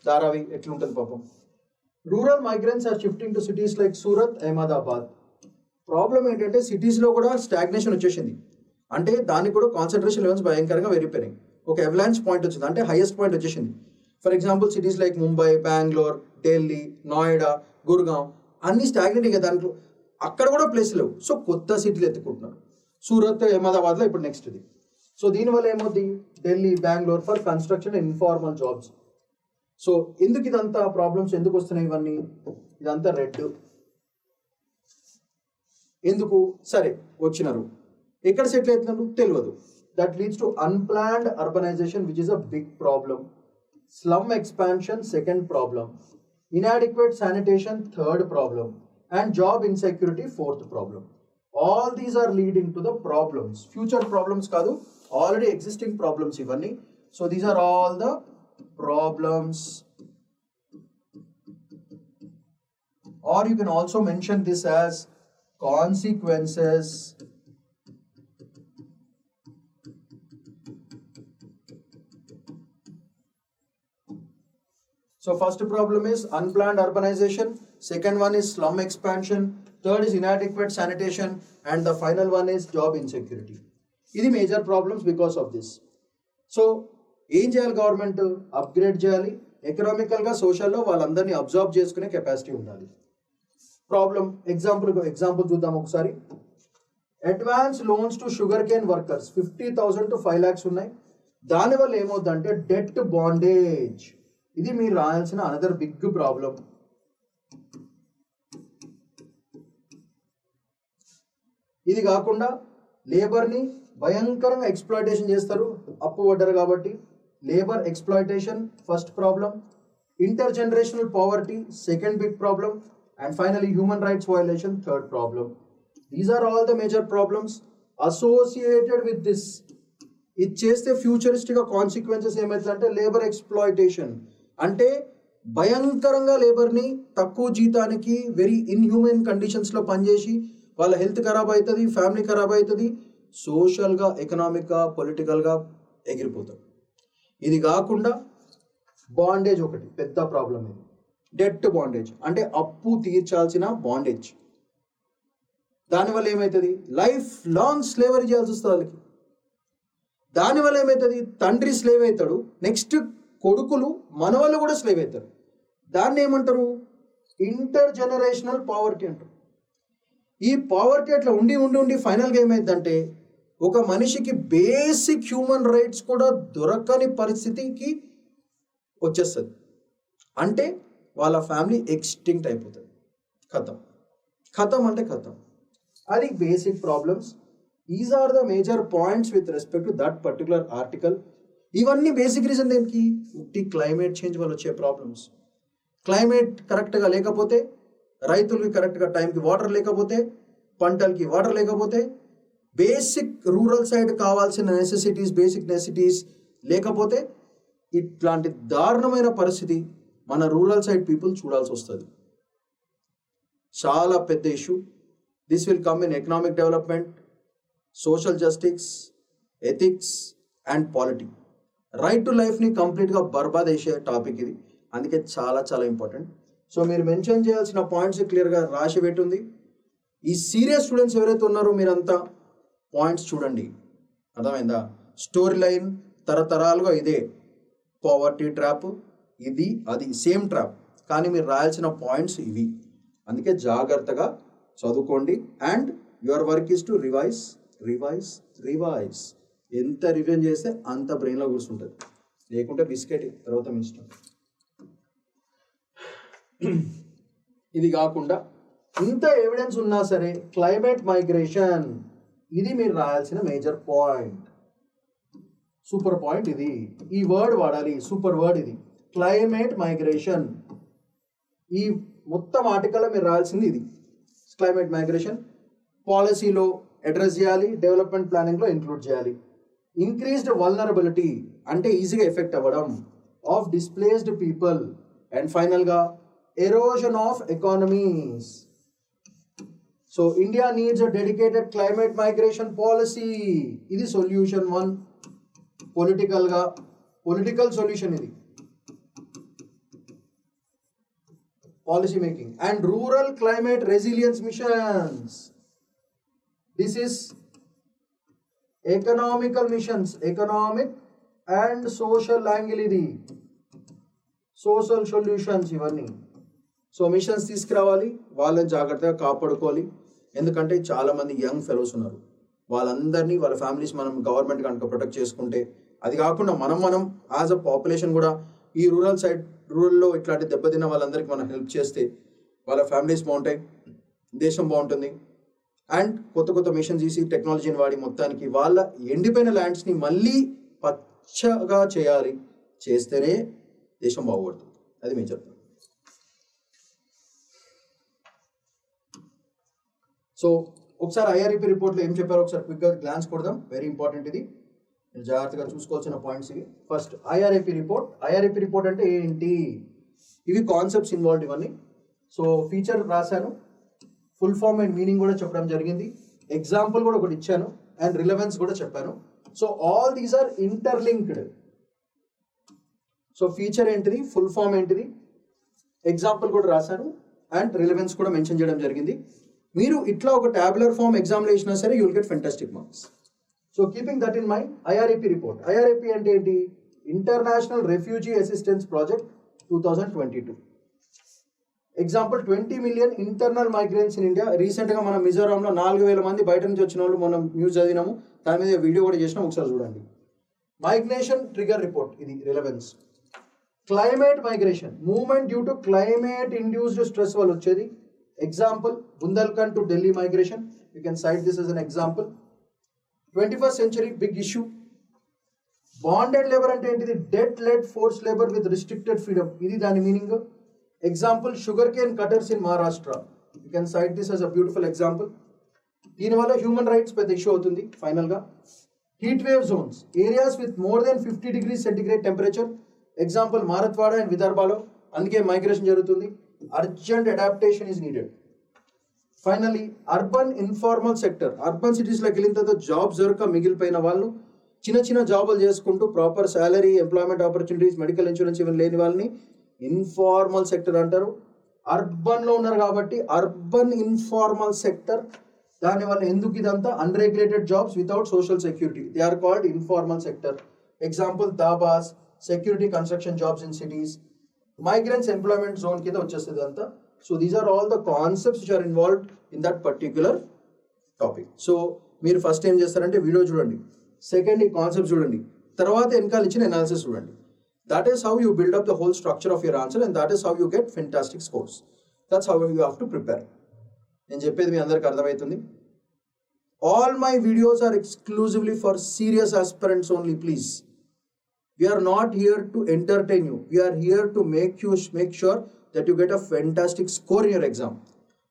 ధారావి ఎట్లుంటుంది పాపం. Rural migrants are shifting to cities like Surat, Ahmedabad. Problem ఏంటంటే సిటీస్లో కూడా స్టాగ్నేషన్ వచ్చేసింది. అంటే దానికి కూడా కాన్సన్ట్రేషన్ లెవెల్స్ భయంకరంగా పెరిగిపోయినాయి. ఒక అవలాంచ్ పాయింట్ వచ్చింది, అంటే హైయెస్ట్ పాయింట్ వచ్చేసింది. For example cities like Mumbai, Bengaluru, Delhi, Noida, Gurgaon అన్ని స్టాగ్నేటింగ్. దాంట్లో అక్కడ కూడా ప్లేస్ లేవు. సో కొత్త సిటీలు ఎత్తుకుంటున్నారు. సూరత్, అహ్మదాబాద్లో ఇప్పుడు నెక్స్ట్ ఇది. సో దీనివల్ల ఏమవుతుంది? Delhi, Bengaluru for construction and informal jobs. So ఎందుకు ఇదంతా ప్రాబ్లమ్స్ ఎందుకు వస్తున్నాయి? ఇవన్నీ ఇదంతా రెడ్. ఎందుకు సరే వచ్చినారు, ఎక్కడ సెటిల్ అవుతున్నారు తెలియదు. That leads to unplanned urbanisation which is a big problem. Slum expansion second problem, inadequate sanitation third problem, and job insecurity fourth problem. All these are leading to the problems, future problems kaadu, already existing problems ivanni. So these are all the problems, or you can also mention this as consequences So first problem is unplanned urbanization, second one is slum expansion, third is inadequate sanitation, and the final one is job insecurity. ఇది major problems because of this. So ఏం చేయాలి government? Upgrade చేయాలి, ఎకనామికల్గా సోషల్లో వాళ్ళందరినీ observe చేసుకునే capacity ఉండాలి. Problem example చూద్దాం ఒకసారి. Advance loans to sugar cane workers 50,000 to 5 lakhs ఉన్నాయి. దానివల్ల ఏమవుతుందంటే డెట్ బాండేజ్, ఇది మీరు రాయాల్సిన అనదర్ బిగ్ ప్రాబ్లం. ఇది కాకుండా లేబర్ని భయంకరంగా ఎక్స్ప్లాయిటేషన్ చేస్తారు, అప్పు పడ్డారు కాబట్టి. Labour exploitation first problem, intergenerational poverty second big problem, and finally human rights violation third problem. These are all the major problems associated with this. ఇది చేస్తే ఫ్యూచరిస్టిక్గా కాన్సిక్వెన్సెస్ ఏమవుతుందంటే లేబర్ ఎక్స్ప్లాయిటేషన్ అంటే భయంకరంగా లేబర్ని తక్కువ జీతానికి వెరీ ఇన్హ్యూమన్ కండిషన్స్లో పనిచేసి వాళ్ళ హెల్త్ ఖరాబ్ అవుతుంది, ఫ్యామిలీ ఖరాబ్ అవుతుంది, సోషల్గా ఎకనామిక్గా పొలిటికల్గా ఎగిరిపోతారు. ఇది కాకుండా బాండేజ్ ఒకటి పెద్ద ప్రాబ్లం. ఇది డెట్ బాండేజ్ అంటే అప్పు తీర్చాల్సిన బాండేజ్. దానివల్ల ఏమవుతుంది? లైఫ్ లాంగ్ స్లేవరీ చేయాల్సి వస్తుంది వాళ్ళకి. దానివల్ల ఏమవుతుంది? తండ్రి స్లేవ్ అవుతాడు, నెక్స్ట్ కొడుకులు మనవాళ్ళు కూడా స్లేవ్ అవుతారు. దాన్ని ఏమంటారు? ఇంటర్ జనరేషనల్ పావర్టీ అంటారు. ఈ పావర్టీ అట్లా ఉండి ఉండి ఉండి ఫైనల్గా ఏమైందంటే ఒక మనిషికి బేసిక్ హ్యూమన్ రైట్స్ కూడా దొరకని పరిస్థితికి వచ్చేస్తుంది. అంటే వాళ్ళ ఫ్యామిలీ ఎక్స్టింక్ట్ అయిపోతుంది. ఖతం అంటే ఖతం. అది basic problems. These are the major points with respect to that particular article. ఇవన్నీ బేసిక్ రీజన్ దేనికి? ఉట్టి క్లైమేట్ చేంజ్ వల్ల వచ్చే ప్రాబ్లమ్స్. క్లైమేట్ కరెక్ట్గా లేకపోతే, రైతులకి కరెక్ట్గా టైంకి వాటర్ లేకపోతే, పంటలకి వాటర్ లేకపోతే, బేసిక్ రూరల్ సైడ్ కావాల్సిన నెసెసిటీస్ బేసిక్ నెసెసిటీస్ లేకపోతే ఇట్లాంటి దారుణమైన పరిస్థితి మన రూరల్ సైడ్ పీపుల్ చూడాల్సి వస్తుంది. చాలా పెద్ద issue. This will come in economic development, social justice, ethics and polity. Right to లైఫ్ని కంప్లీట్గా బర్బాద్ చేసే టాపిక్ ఇది. అందుకే చాలా చాలా ఇంపార్టెంట్. సో మీరు మెన్షన్ చేయాల్సిన పాయింట్స్ క్లియర్గా రాసి పెట్టుంది. ఈ సీరియస్ స్టూడెంట్స్ ఎవరైతే ఉన్నారో మీరంతా పాయింట్స్ చూడండి, అర్థమైందా? స్టోరీ లైన్ తరతరాలుగా ఇదే పావర్టీ ట్రాప్, ఇది అది సేమ్ ట్రాప్, కానీ మీరు రాయాల్సిన పాయింట్స్ ఇవి. అందుకే జాగ్రత్తగా చదువుకోండి. And your work is to revise revise revise. ఎంత రివిజన్ చేస్తే అంత బ్రెయిన్లో కూర్చుంటుంది, లేకుంటే బిస్కెట్ తర్వాత మీ ఇష్టం. ఇది కాకుండా ఇంత ఎవిడెన్స్ ఉన్నా సరే క్లైమేట్ మైగ్రేషన్, ఇది మీరు రాయాల్సిన మేజర్ పాయింట్, సూపర్ పాయింట్. ఇది ఈ వర్డ్ వాడాలి, సూపర్ వర్డ్ ఇది, క్లైమేట్ మైగ్రేషన్. ఈ మొత్తం ఆర్టికల్లో మీరు రాయాల్సింది ఇది. క్లైమేట్ మైగ్రేషన్ పాలసీలో అడ్రస్ చేయాలి, డెవలప్మెంట్ ప్లానింగ్లో ఇంక్లూడ్ చేయాలి. ఇంక్రీజ్డ్ వల్నరబిలిటీ అంటే ఈజీగా ఎఫెక్ట్ అవ్వడం ఆఫ్ డిస్ప్లేస్డ్ పీపుల్, అండ్ ఫైనల్గా erosion of economies. So India needs a dedicated climate migration policy. ఇది సొల్యూషన్ 1. పొలిటికల్ సొల్యూషన్ ఇది, policy making. And rural climate resilience machines. This is economical machines, economic and social angle, ఇది social solutions ఇవన్నీ. So machines తీసుకురావాలి, వాళ్ళని జాగ్రత్తగా కాపాడుకోవాలి. ఎందుకంటే చాలామంది యంగ్ ఫెలోస్ ఉన్నారు, వాళ్ళందరినీ వాళ్ళ ఫ్యామిలీస్ మనం గవర్నమెంట్ కనుక ప్రొటెక్ట్ చేసుకుంటే, అది కాకుండా మనం యాజ్ అ పాపులేషన్ కూడా ఈ రూరల్లో ఇట్లాంటి దెబ్బతిన్న వాళ్ళందరికీ మనం హెల్ప్ చేస్తే వాళ్ళ ఫ్యామిలీస్ బాగుంటాయి, దేశం బాగుంటుంది. అండ్ కొత్త కొత్త మిషన్స్ తీసి టెక్నాలజీని వాడి మొత్తానికి వాళ్ళ ఎండిపోయిన ల్యాండ్స్ని మళ్ళీ పచ్చగా చేయాలి. చేస్తేనే దేశం బాగుపడుతుంది. అది మేము చెప్తాం. సో ఒకసారి ఐఆర్ఈపీ రిపోర్ట్లో ఏం చెప్పారో ఒకసారి క్విక్గా గ్లాన్స్ కొడదాం. వెరీ ఇంపార్టెంట్ ఇది, మీరు జాగ్రత్తగా చూసుకోవాల్సిన పాయింట్స్ ఇవి. First IRIP report. IRIP report అంటే ఏంటి? ఇవి కాన్సెప్ట్స్ ఇన్వాల్వ్ ఇవన్నీ. సో ఫీచర్ రాశాను, ఫుల్ ఫామ్ అండ్ మీనింగ్ కూడా చెప్పడం జరిగింది, ఎగ్జాంపుల్ కూడా ఒకటి ఇచ్చాను, అండ్ రిలవెన్స్ కూడా చెప్పాను. So all these are interlinked. So feature ఏంటిది, ఫుల్ ఫామ్ ఏంటిది, ఎగ్జాంపుల్ కూడా రాశాను, అండ్ రిలవెన్స్ కూడా మెన్షన్ చేయడం జరిగింది. మీరు ఇట్లా ఒక ట్యాబులర్ ఫామ్ ఎగ్జామ్లో వేసినా సరే you will get fantastic marks. So keeping that in mind, IRIP report. IRIP అంటే ఏంటి? International refugee assistance project 2022. Example 20 million internal migrants in India. రీసెంట్గా మనం మిజోరాంలో 4,000 మంది బయట నుంచి వచ్చిన వాళ్ళు మనం న్యూస్ చదివినాము, దాని మీద వీడియో కూడా చేసినాం, ఒకసారి చూడండి. మైగ్రేషన్ ట్రిగర్ రిపోర్ట్, ఇది relevance. Climate migration, movement due to climate induced stress వల్ల వచ్చేది. Example Bundelkhand to Delhi migration, you can cite this as an example. 21st century big issue. Bonded labour అంటే ఏంటిది? Debt led forced labour with restricted freedom, ఇది దాని meaning. Example sugar cane cutters in Maharashtra, you can cite this as a beautiful example. దీనివల్ల human rights పెద్ద issue అవుతుంది. ఫైనల్గా heat wave zones, areas with more than 50 degrees centigrade temperature. Example Marathwada and విదర్భాలో, అందుకే migration జరుగుతుంది. Urgent adaptation is needed. Finally urban informal sector. Urban సిటీస్లోకి వెళ్ళిన తర్వాత జాబ్స్ దొరక మిగిలిపోయిన వాళ్ళు చిన్న చిన్న జాబులు చేసుకుంటూ proper salary, employment opportunities, medical insurance ఇవన్నీ లేని వాళ్ళని ఇన్ఫార్మల్ సెక్టర్ అంటారు. అర్బన్లో ఉన్నారు కాబట్టి అర్బన్ ఇన్ఫార్మల్ సెక్టర్. దానివల్ల ఎందుకు ఇదంతా? Unregulated jobs without social security, they are called informal sector. Example dhabas, security construction jobs in cities. Migrants employment zone కింద వచ్చేస్తుంది అంతా. So these are all the concepts which are involved in that particular topic. So మీరు first ఏం చేస్తారంటే video చూడండి, second ఈ concept చూడండి, తర్వాత వెనకాల ఇచ్చిన ఎనాలిసిస్ చూడండి. That is how you build up the whole structure of your answer, and that is how you get fantastic scores. That's how you have to prepare. నేను చెప్పేది మీ అందరికి అర్థమవుతుంది. All my videos are exclusively for serious aspirants only, please. We are not here to entertain you. We are here to make sure that you get a fantastic score in your exam.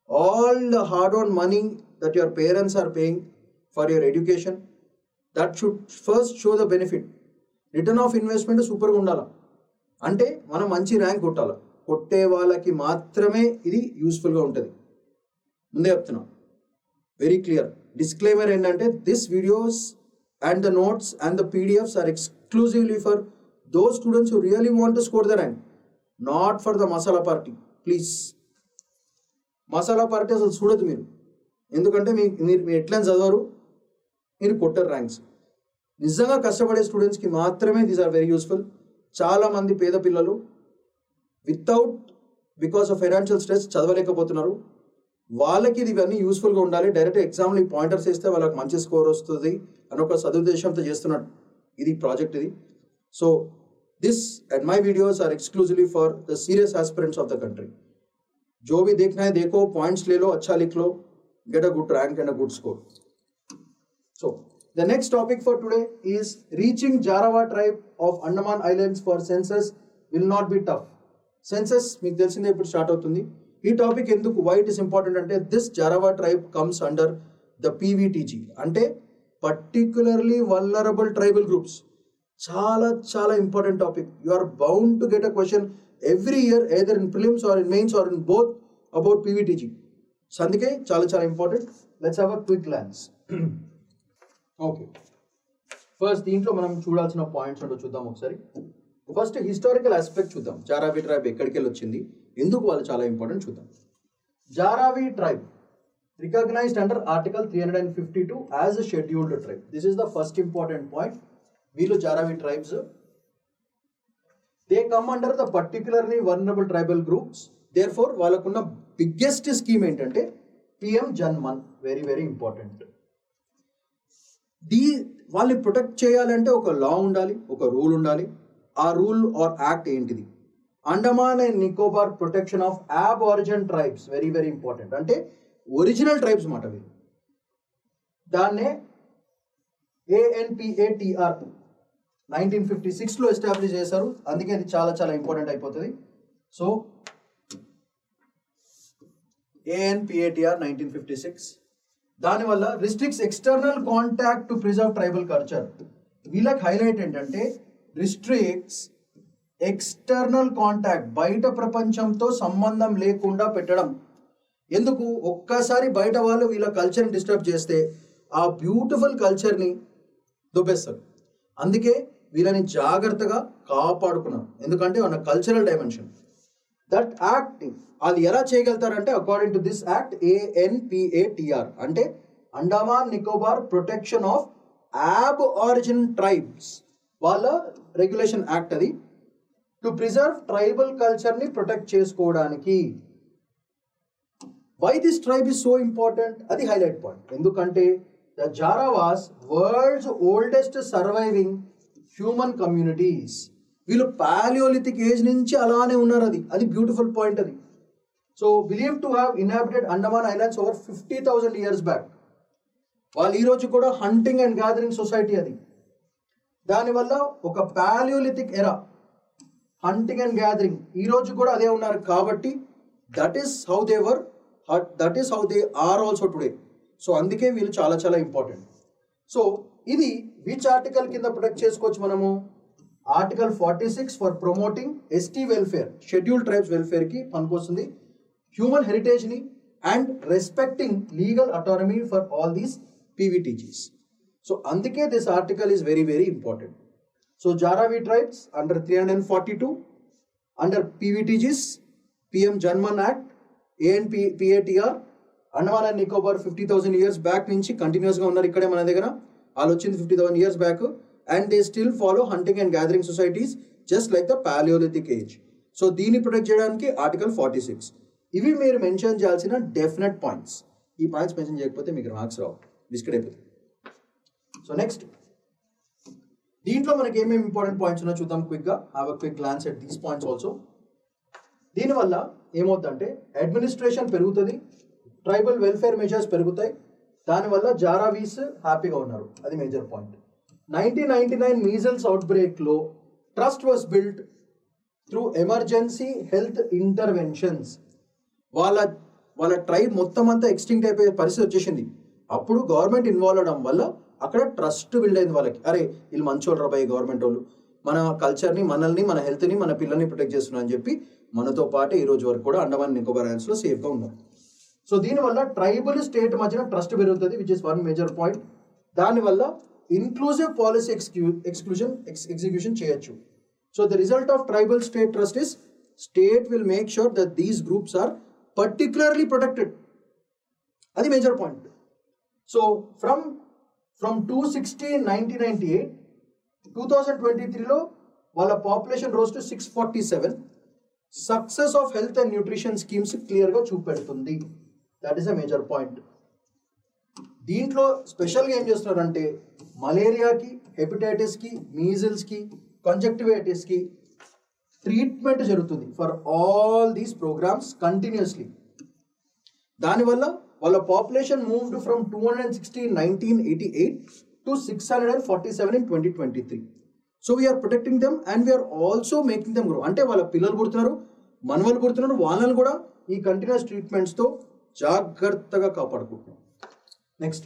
All the hard-earned money that your parents are paying for your education, that should first show the benefit. Return of investment super గా ఉండాలి. అంటే మనం మంచి rank కొట్టాలి. కొట్టే వాళ్ళకి మాత్రమే ఇది యూస్ఫుల్గా ఉంటుంది. ముందే చెప్తున్నా, వెరీ క్లియర్. డిస్క్లైమర్ ఏంటంటే this videos and the notes and the PDFs are exclusively for those students who really want to score the rank, not for the masala party. Please, masala party అసలు చూడదు మీరు. ఎందుకంటే మీరు ఎట్లా చదవరు, మీరు కొట్టర్ ranks. నిజంగా కష్టపడే స్టూడెంట్స్కి మాత్రమే దీస్ ఆర్ వెరీ యూస్ఫుల్. చాలామంది పేద పిల్లలు బికాస్ ఆఫ్ ఫైనాన్షియల్ స్ట్రెస్ చదవలేకపోతున్నారు. వాళ్ళకి ఇది ఇవన్నీ యూస్ఫుల్గా ఉండాలి. డైరెక్ట్ ఎగ్జామ్లో ఈ పాయింటర్స్ వేస్తే వాళ్ళకి మంచి స్కోర్ వస్తుంది అని ఒక సదుద్దేశంతో చేస్తున్నాడు ఇది ప్రాజెక్ట్ ఇది. So this and my videos are exclusively for the serious aspirants of the country. जो भी देखना है देखो, पॉइंट्स ले लो, अच्छा लिख लो, get a good rank and a good score. So the next topic for today is reaching Jarawa tribe of Andaman Islands for census will not be tough. Census మీకు తెలిసిందే ఇప్పుడు స్టార్ట్ అవుతుంది. ఈ టాపిక్ ఎందుకు, why it is important అంటే this Jarawa tribe comes under the PVTG, అంటే particularly vulnerable tribal groups. చాలా చాలా important topic. You are bound to get a question every year, either in prelims or in mains or in both about PVTG. So అందుకే చాలా చాలా important. Let's have a quick glance. Okay, first దీంట్లో మనం చూడాల్సిన points ఏంటో చూద్దాం ఒకసారి. First historical aspect చూద్దాం. జారావీ ట్రైబ్ ఎక్కడికి వెళ్ళి వచ్చింది, ఎందుకు వాళ్ళు చాలా ఇంపార్టెంట్ చూద్దాం. Jarawa tribe recognised under article 352 as a scheduled tribe. This is the first important point. వీళ్ళు Jarawa tribes, they come under the particularly vulnerable tribal groups. Therefore వాళ్ళకున్న బిగ్గెస్ట్ స్కీమ్ ఏంటంటే PM Janman. Very very important. వాళ్ళని protect చేయాలంటే ఒక లా ఉండాలి, ఒక rule ఉండాలి. ఆ రూల్ ఆర్ యాక్ట్ ఏంటిది? Andaman and Nicobar protection of aborigine tribes. Very very important. అంటే ఒరిజినల్ ట్రైబ్స్ మాట వీళ్ళు. దాన్నే ANPATR 1956లో ఎస్టాబ్లిష్ చేశారు. అందుకే ఇది చాలా చాలా ఇంపార్టెంట్ అయిపోతుంది. సో ANPATR 1956 దానివల్ల restricts external contact to preserve tribal culture. వీళ్ళకి హైలైట్ ఏంటంటే రిస్ట్రిక్ట్స్ ఎక్స్టర్నల్ కాంటాక్ట్, బయట ప్రపంచంతో సంబంధం లేకుండా పెట్టడం. ఎందుకు? ఒక్కసారి బయట వాళ్ళు వీళ్ళ కల్చర్ని డిస్టర్బ్ చేస్తే ఆ బ్యూటిఫుల్ కల్చర్ని దొబ్బేస్తారు. అందుకే వీళ్ళని జాగ్రత్తగా కాపాడుకున్నారు. ఎందుకంటే మన కల్చరల్ డైమెన్షన్. దట్ యాక్ట్ అది ఎలా చేయగలుగుతారంటే according to this act ANPATR అంటే Andaman Nicobar protection of aborigine tribes వాళ్ళ రెగ్యులేషన్ యాక్ట్ అది. టు ప్రిజర్వ్ ట్రైబల్ కల్చర్ని ప్రొటెక్ట్ చేసుకోవడానికి. Why this tribe is so important? అది హైలైట్ పాయింట్. ఎందుకంటే the Jarawas world's oldest surviving human communities. వీళ్ళు పాలియోలిథిక్ ఏజ్ నుంచి అలానే ఉన్నారు. అది బ్యూటిఫుల్ పాయింట్ అది. So believe to have inhabited Andaman islands over 50,000 years back. వాళ్ళు ఈరోజు కూడా హంటింగ్ అండ్ గ్యాదరింగ్ సొసైటీ అది. దానివల్ల ఒక పాలియోలిథిక్ ఎరా హంటింగ్ అండ్ గ్యాదరింగ్ ఈరోజు కూడా అదే ఉన్నారు. కాబట్టి that is how they were, that is how they are also today. So అందుకే వీళ్ళు చాలా చాలా ఇంపార్టెంట్. సో ఇది విచ్ ఆర్టికల్ కింద ప్రొటెక్ట్ చేసుకోవచ్చు మనము? Article 46 for promoting ST welfare, schedule tribes వెల్ఫేర్కి పనికొస్తుంది. హ్యూమన్ హెరిటేజ్ని and respecting legal autonomy for all these PVTGs. So అందుకే this article is very very important. So Jarawa tribes under 342 under PVTGs, PM Janman act, ANPATR, Andaman and Nicobar 50,000 years back నుంచి కంటిన్యూస్గా ఉన్నారు ఇక్కడే మన దగ్గర. వాళ్ళు వచ్చింది 50,000 years back. And they still follow hunting and gathering societies just like the Palaeolithic age. So దీన్ని protect చేయడానికి ఆర్టికల్ 46. ఇవి మీరు మెన్షన్ చేయాల్సిన డెఫినెట్ పాయింట్స్. ఈ పాయింట్స్ మెన్షన్ చేయకపోతే మీకు మార్క్స్ రావు, డిస్కట్ అయిపోతుంది. సో నెక్స్ట్ దీంట్లో మనకి ఏమేమి ఇంపార్టెంట్ పాయింట్స్ ఉన్నాయో చూద్దాం క్విక్గా. Have a quick glance at these points also. దీనివల్ల ఏమవుతుందంటే అడ్మినిస్ట్రేషన్ పెరుగుతుంది, ట్రైబల్ వెల్ఫేర్ మెజర్స్ పెరుగుతాయి. దానివల్ల జారావీస్ హ్యాపీగా ఉన్నారు. అది మేజర్ పాయింట్. 1999 మీజల్స్ అవుట్బ్రేక్లో trust was built through emergency health interventions. వాళ్ళ ట్రైబ్ మొత్తం అంతా ఎక్స్టింక్ట్ అయిపోయే పరిస్థితి వచ్చేసింది. అప్పుడు గవర్నమెంట్ ఇన్వాల్వ్ అవడం వల్ల అక్కడ ట్రస్ట్ బిల్డ్ అయింది వాళ్ళకి. అరే వీళ్ళు మంచోళ్ళు రాబాయి, గవర్నమెంట్ వాళ్ళు మన కల్చర్ని, మనల్ని, మన హెల్త్ని, మన పిల్లల్ని ప్రొటెక్ట్ చేస్తున్నారు అని చెప్పి మనతో పాటు ఈ రోజు వరకు కూడా అండమాన్ నికోబార్ ఐలాండ్స్లో సేఫ్గా ఉన్నారు. సో దీనివల్ల ట్రైబల్ స్టేట్ మధ్యన ట్రస్ట్ పెరుగుతుంది, which is one major point. దానివల్ల inclusive policy execution చేయొచ్చు. So the result of tribal state trust is state will make sure that these groups are particularly protected. Adi major point. So from 216-1998 2023 lo wala population rose to 647. Success of health and nutrition schemes clear ga చూపెడుతుంది. That is a major point. దీంట్లో స్పెషల్గా ఏం చేస్తున్నారంటే మలేరియాకి, హెపటైటిస్కి, మీజిల్స్కి, కంజక్టివైటిస్కి treatment జరుగుతుంది for all these programmes continuously. దానివల్ల వాళ్ళ population moved from 260 in 1988 to 647 in 2023. So we're protecting them and we're also making them grow. అంటే వాళ్ళ పిల్లలు పుడుతున్నారు, మనవలు పుడుతున్నారు, వాళ్ళని కూడా ఈ కంటిన్యూస్ ట్రీట్మెంట్స్తో జాగ్రత్తగా కాపాడుకుంటున్నాం. నెక్స్ట్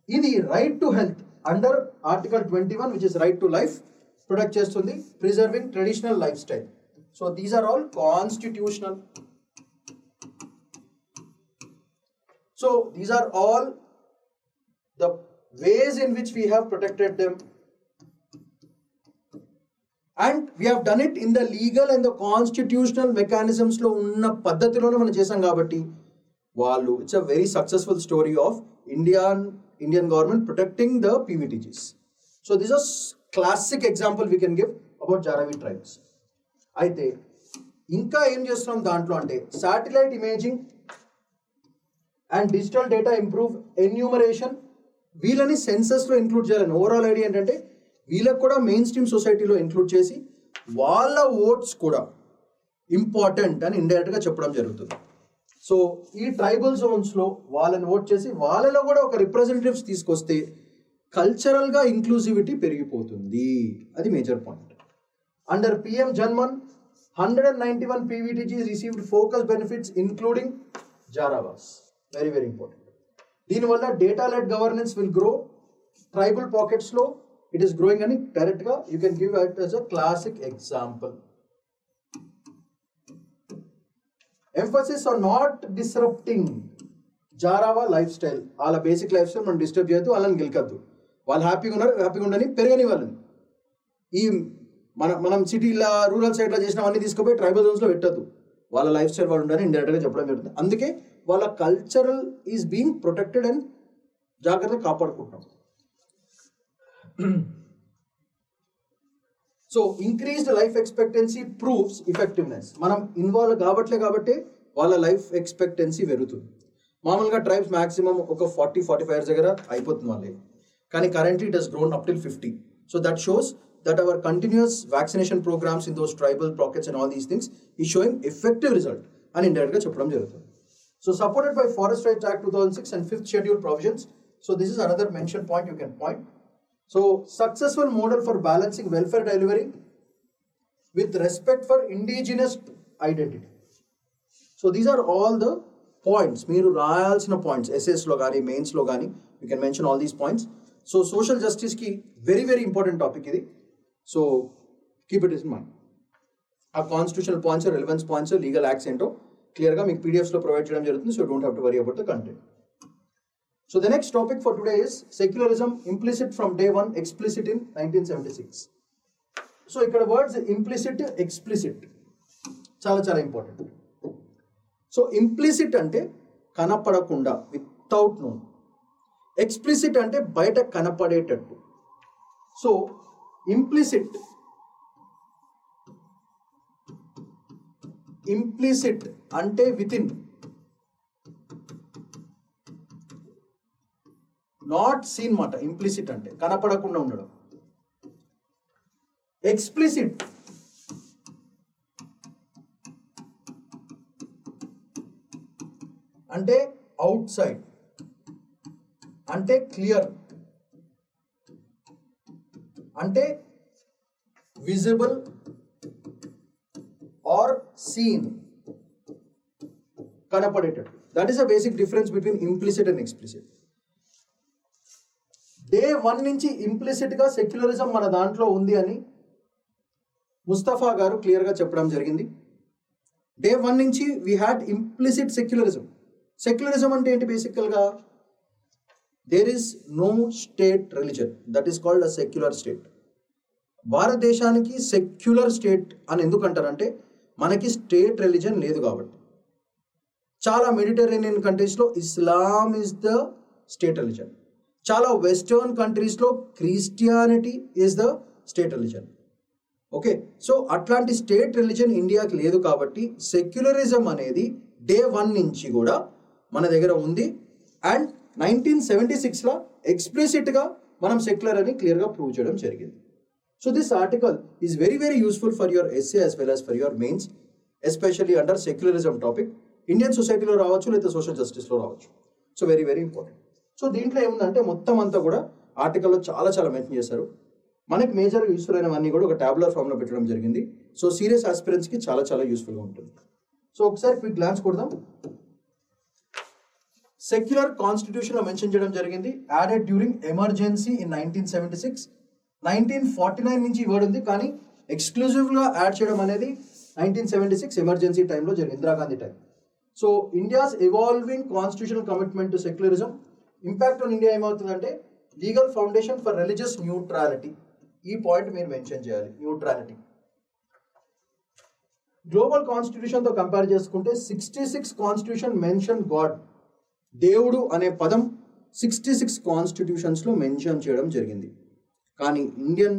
ఇది right to health under article 21 which is right to life protect చేస్తుంది, preserving traditional lifestyle. So these are all constitutional. So these are all the ways in which we have protected them, and we have done it in the legal and the constitutional mechanisms లో ఉన్న పద్ధతిలోనే మనం చేసాం కాబట్టి వాళ్ళు it's a very successful story of Indian government protecting the PVTGs. So this is classic example we can give about Jaravi tribes. అయితే ఇంకా ఏం చేస్తున్నాం దాంట్లో అంటే satellite imaging and digital data improve enumeration, వీళ్ళని సెన్సస్లో ఇంక్లూడ్ చేయాలని ఓవరాల్ ఐడియా ఏంటంటే వీళ్ళకి కూడా మెయిన్ స్ట్రీమ్ సొసైటీలో ఇంక్లూడ్ చేసి వాళ్ళ ఓట్స్ కూడా ఇంపార్టెంట్ అని ఇండైరెక్ట్గా చెప్పడం జరుగుతుంది. సో ఈ ట్రైబల్ జోన్స్లో వాళ్ళని ఓట్ చేసి వాళ్ళలో కూడా ఒక రిప్రజెంటేటివ్స్ తీసుకొస్తే కల్చరల్గా ఇంక్లూసివిటీ పెరిగిపోతుంది. అది major point. Under PM JANMAN 191 PVTGs received focused benefits including Jarawas. Very, very important. దీనివల్ల data led governance will grow. Tribal పాకెట్స్లో ఇట్ ఈస్ గ్రోయింగ్ అని డైరెక్ట్గా you can give it as a classic example. Emphasis on not disrupting Jarawa lifestyle. వాళ్ళ basic lifestyle మనం disturb చేయొద్దు, వాళ్ళని గెలకద్దు. వాళ్ళు హ్యాపీగా ఉన్నారు, హ్యాపీగా ఉండని పెరగని వాళ్ళని. ఈ మనం సిటీలో రూరల్ సైడ్లో చేసినవన్నీ తీసుకుపోయి ట్రైబల్ జోన్స్లో పెట్టద్దు. వాళ్ళ లైఫ్ స్టైల్ వాళ్ళు ఉండని ఇండైరెక్ట్గా చెప్పడం జరుగుతుంది. అందుకే వాళ్ళ cultural is being protected and జాగ్రత్తగా కాపాడుకుంటాం. So increased life expectancy proves effectiveness. మనం ఇన్వాల్వ్ కాబట్టి వాళ్ళ లైఫ్ ఎక్స్పెక్టెన్సీ పెరుగుతుంది. మామూలుగా ట్రైబ్స్ మాక్సిమం ఒక 40-45 years దగ్గర అయిపోతుంది వాళ్ళే. కానీ currently it has grown up till 50. So that shows that our continuous vaccination programs in those tribal pockets and all these things is showing effective result and indirectly చెప్పడం జరుగుతుంది. So supported by Forest Rights Act 2006 and 5th schedule provisions. So this is another mention point you can point. So successful model for balancing welfare delivery with respect for indigenous identity. So these are all the points. మీరు రాయాల్సిన points essays లో కానీ mains లో కానీ you can mention all these points. So social justice కి very, very important topic ఇది. So keep it in mind. ఆ constitutional points, relevance points, legal acts ఏంటో క్లియర్గా మీకు పీడిఎఫ్స్లో ప్రొవైడ్ చేయడం జరుగుతుంది. So don't have to worry about the content. So the next topic for today is secularism implicit from day one, explicit in 1976. So ఇక్కడ words implicit, explicit చాలా చాలా important. So implicit అంటే కనపడకుండా, వితౌట్ నోన్. ఎక్స్ప్లిసిట్ అంటే బయట కనపడేటట్టు. So implicit అంటే within, not seen మాట. ఇంప్లిసిట్ అంటే కనపడకుండా ఉండడం. ఎక్స్ప్లిసిట్ అంటే అవుట్ సైడ్, అంటే క్లియర్, అంటే విజిబుల్ ఆర్ సీన్, కనపడేటట్టు. That is a basic difference between implicit and explicit. Day 1 నుంచి ఇంప్లిసిట్గా సెక్యులరిజం మన దాంట్లో ఉంది అని ముస్తఫా గారు క్లియర్గా చెప్పడం జరిగింది. డే 1 నుంచి we had implicit secularism. Secularism అంటే ఏంటి? బేసికల్గా there is no state religion, that is called a secular state. భారతదేశానికి సెక్యులర్ స్టేట్ అని ఎందుకు అంటారంటే మనకి స్టేట్ రిలీజన్ లేదు కాబట్టి. చాలా మెడిటరేనియన్ కంట్రీస్లో ఇస్లాం ఇస్ ద స్టేట్ రిలీజన్. చాలా వెస్టర్న్ కంట్రీస్లో Christianity is the state religion. Okay, so అట్లాంటి స్టేట్ రిలీజన్ ఇండియాకి లేదు కాబట్టి సెక్యులరిజం అనేది డే 1 నుంచి కూడా మన దగ్గర ఉంది. అండ్ 1976లో ఎక్స్ప్లిసిట్గా మనం సెక్యులర్ అని క్లియర్గా ప్రూవ్ చేయడం జరిగింది. So this article is very, very useful for your essay as well as for your mains, especially under secularism topic. Indian సొసైటీలో రావచ్చు, లేదా సోషల్ జస్టిస్లో రావచ్చు. So very, very important. So దీంట్లో ఏముందంటే మొత్తం అంతా కూడా ఆర్టికల్లో చాలా చాలా మెన్షన్ చేశారు. మనకి మేజర్గా యూస్ఫుల్ అయినవన్నీ కూడా ఒక ట్యాబులర్ ఫామ్లో పెట్టడం జరిగింది. సో సీరియస్ ఆస్పిరెంట్స్కి చాలా చాలా యూస్ఫుల్గా ఉంటుంది. సో ఒకసారి క్విక్ గ్లాన్స్ కొడదాం. సెక్యులర్ కాన్స్టిట్యూషన్లో మెన్షన్ చేయడం జరిగింది. Added during emergency in 1976. 1949 నుంచి వర్డ్ ఉంది, కానీ ఎక్స్క్లూజివ్గా యాడ్ చేయడం అనేది 1976 ఎమర్జెన్సీ టైంలో జరిగింది, Indira Gandhi time. So India's evolving constitutional commitment to secularism impact on India ఏమవుతుందంటే legal foundation for religious neutrality. ఈ పాయింట్ మీరు మెన్షన్ చేయాలి, న్యూట్రాలిటీ. గ్లోబల్ కాన్స్టిట్యూషన్తో కంపేర్ చేసుకుంటే 66 కాన్స్టిట్యూషన్ మెన్షన్ గాడ్, దేవుడు అనే పదం 66 కాన్స్టిట్యూషన్స్లో మెన్షన్ చేయడం జరిగింది. కానీ ఇండియన్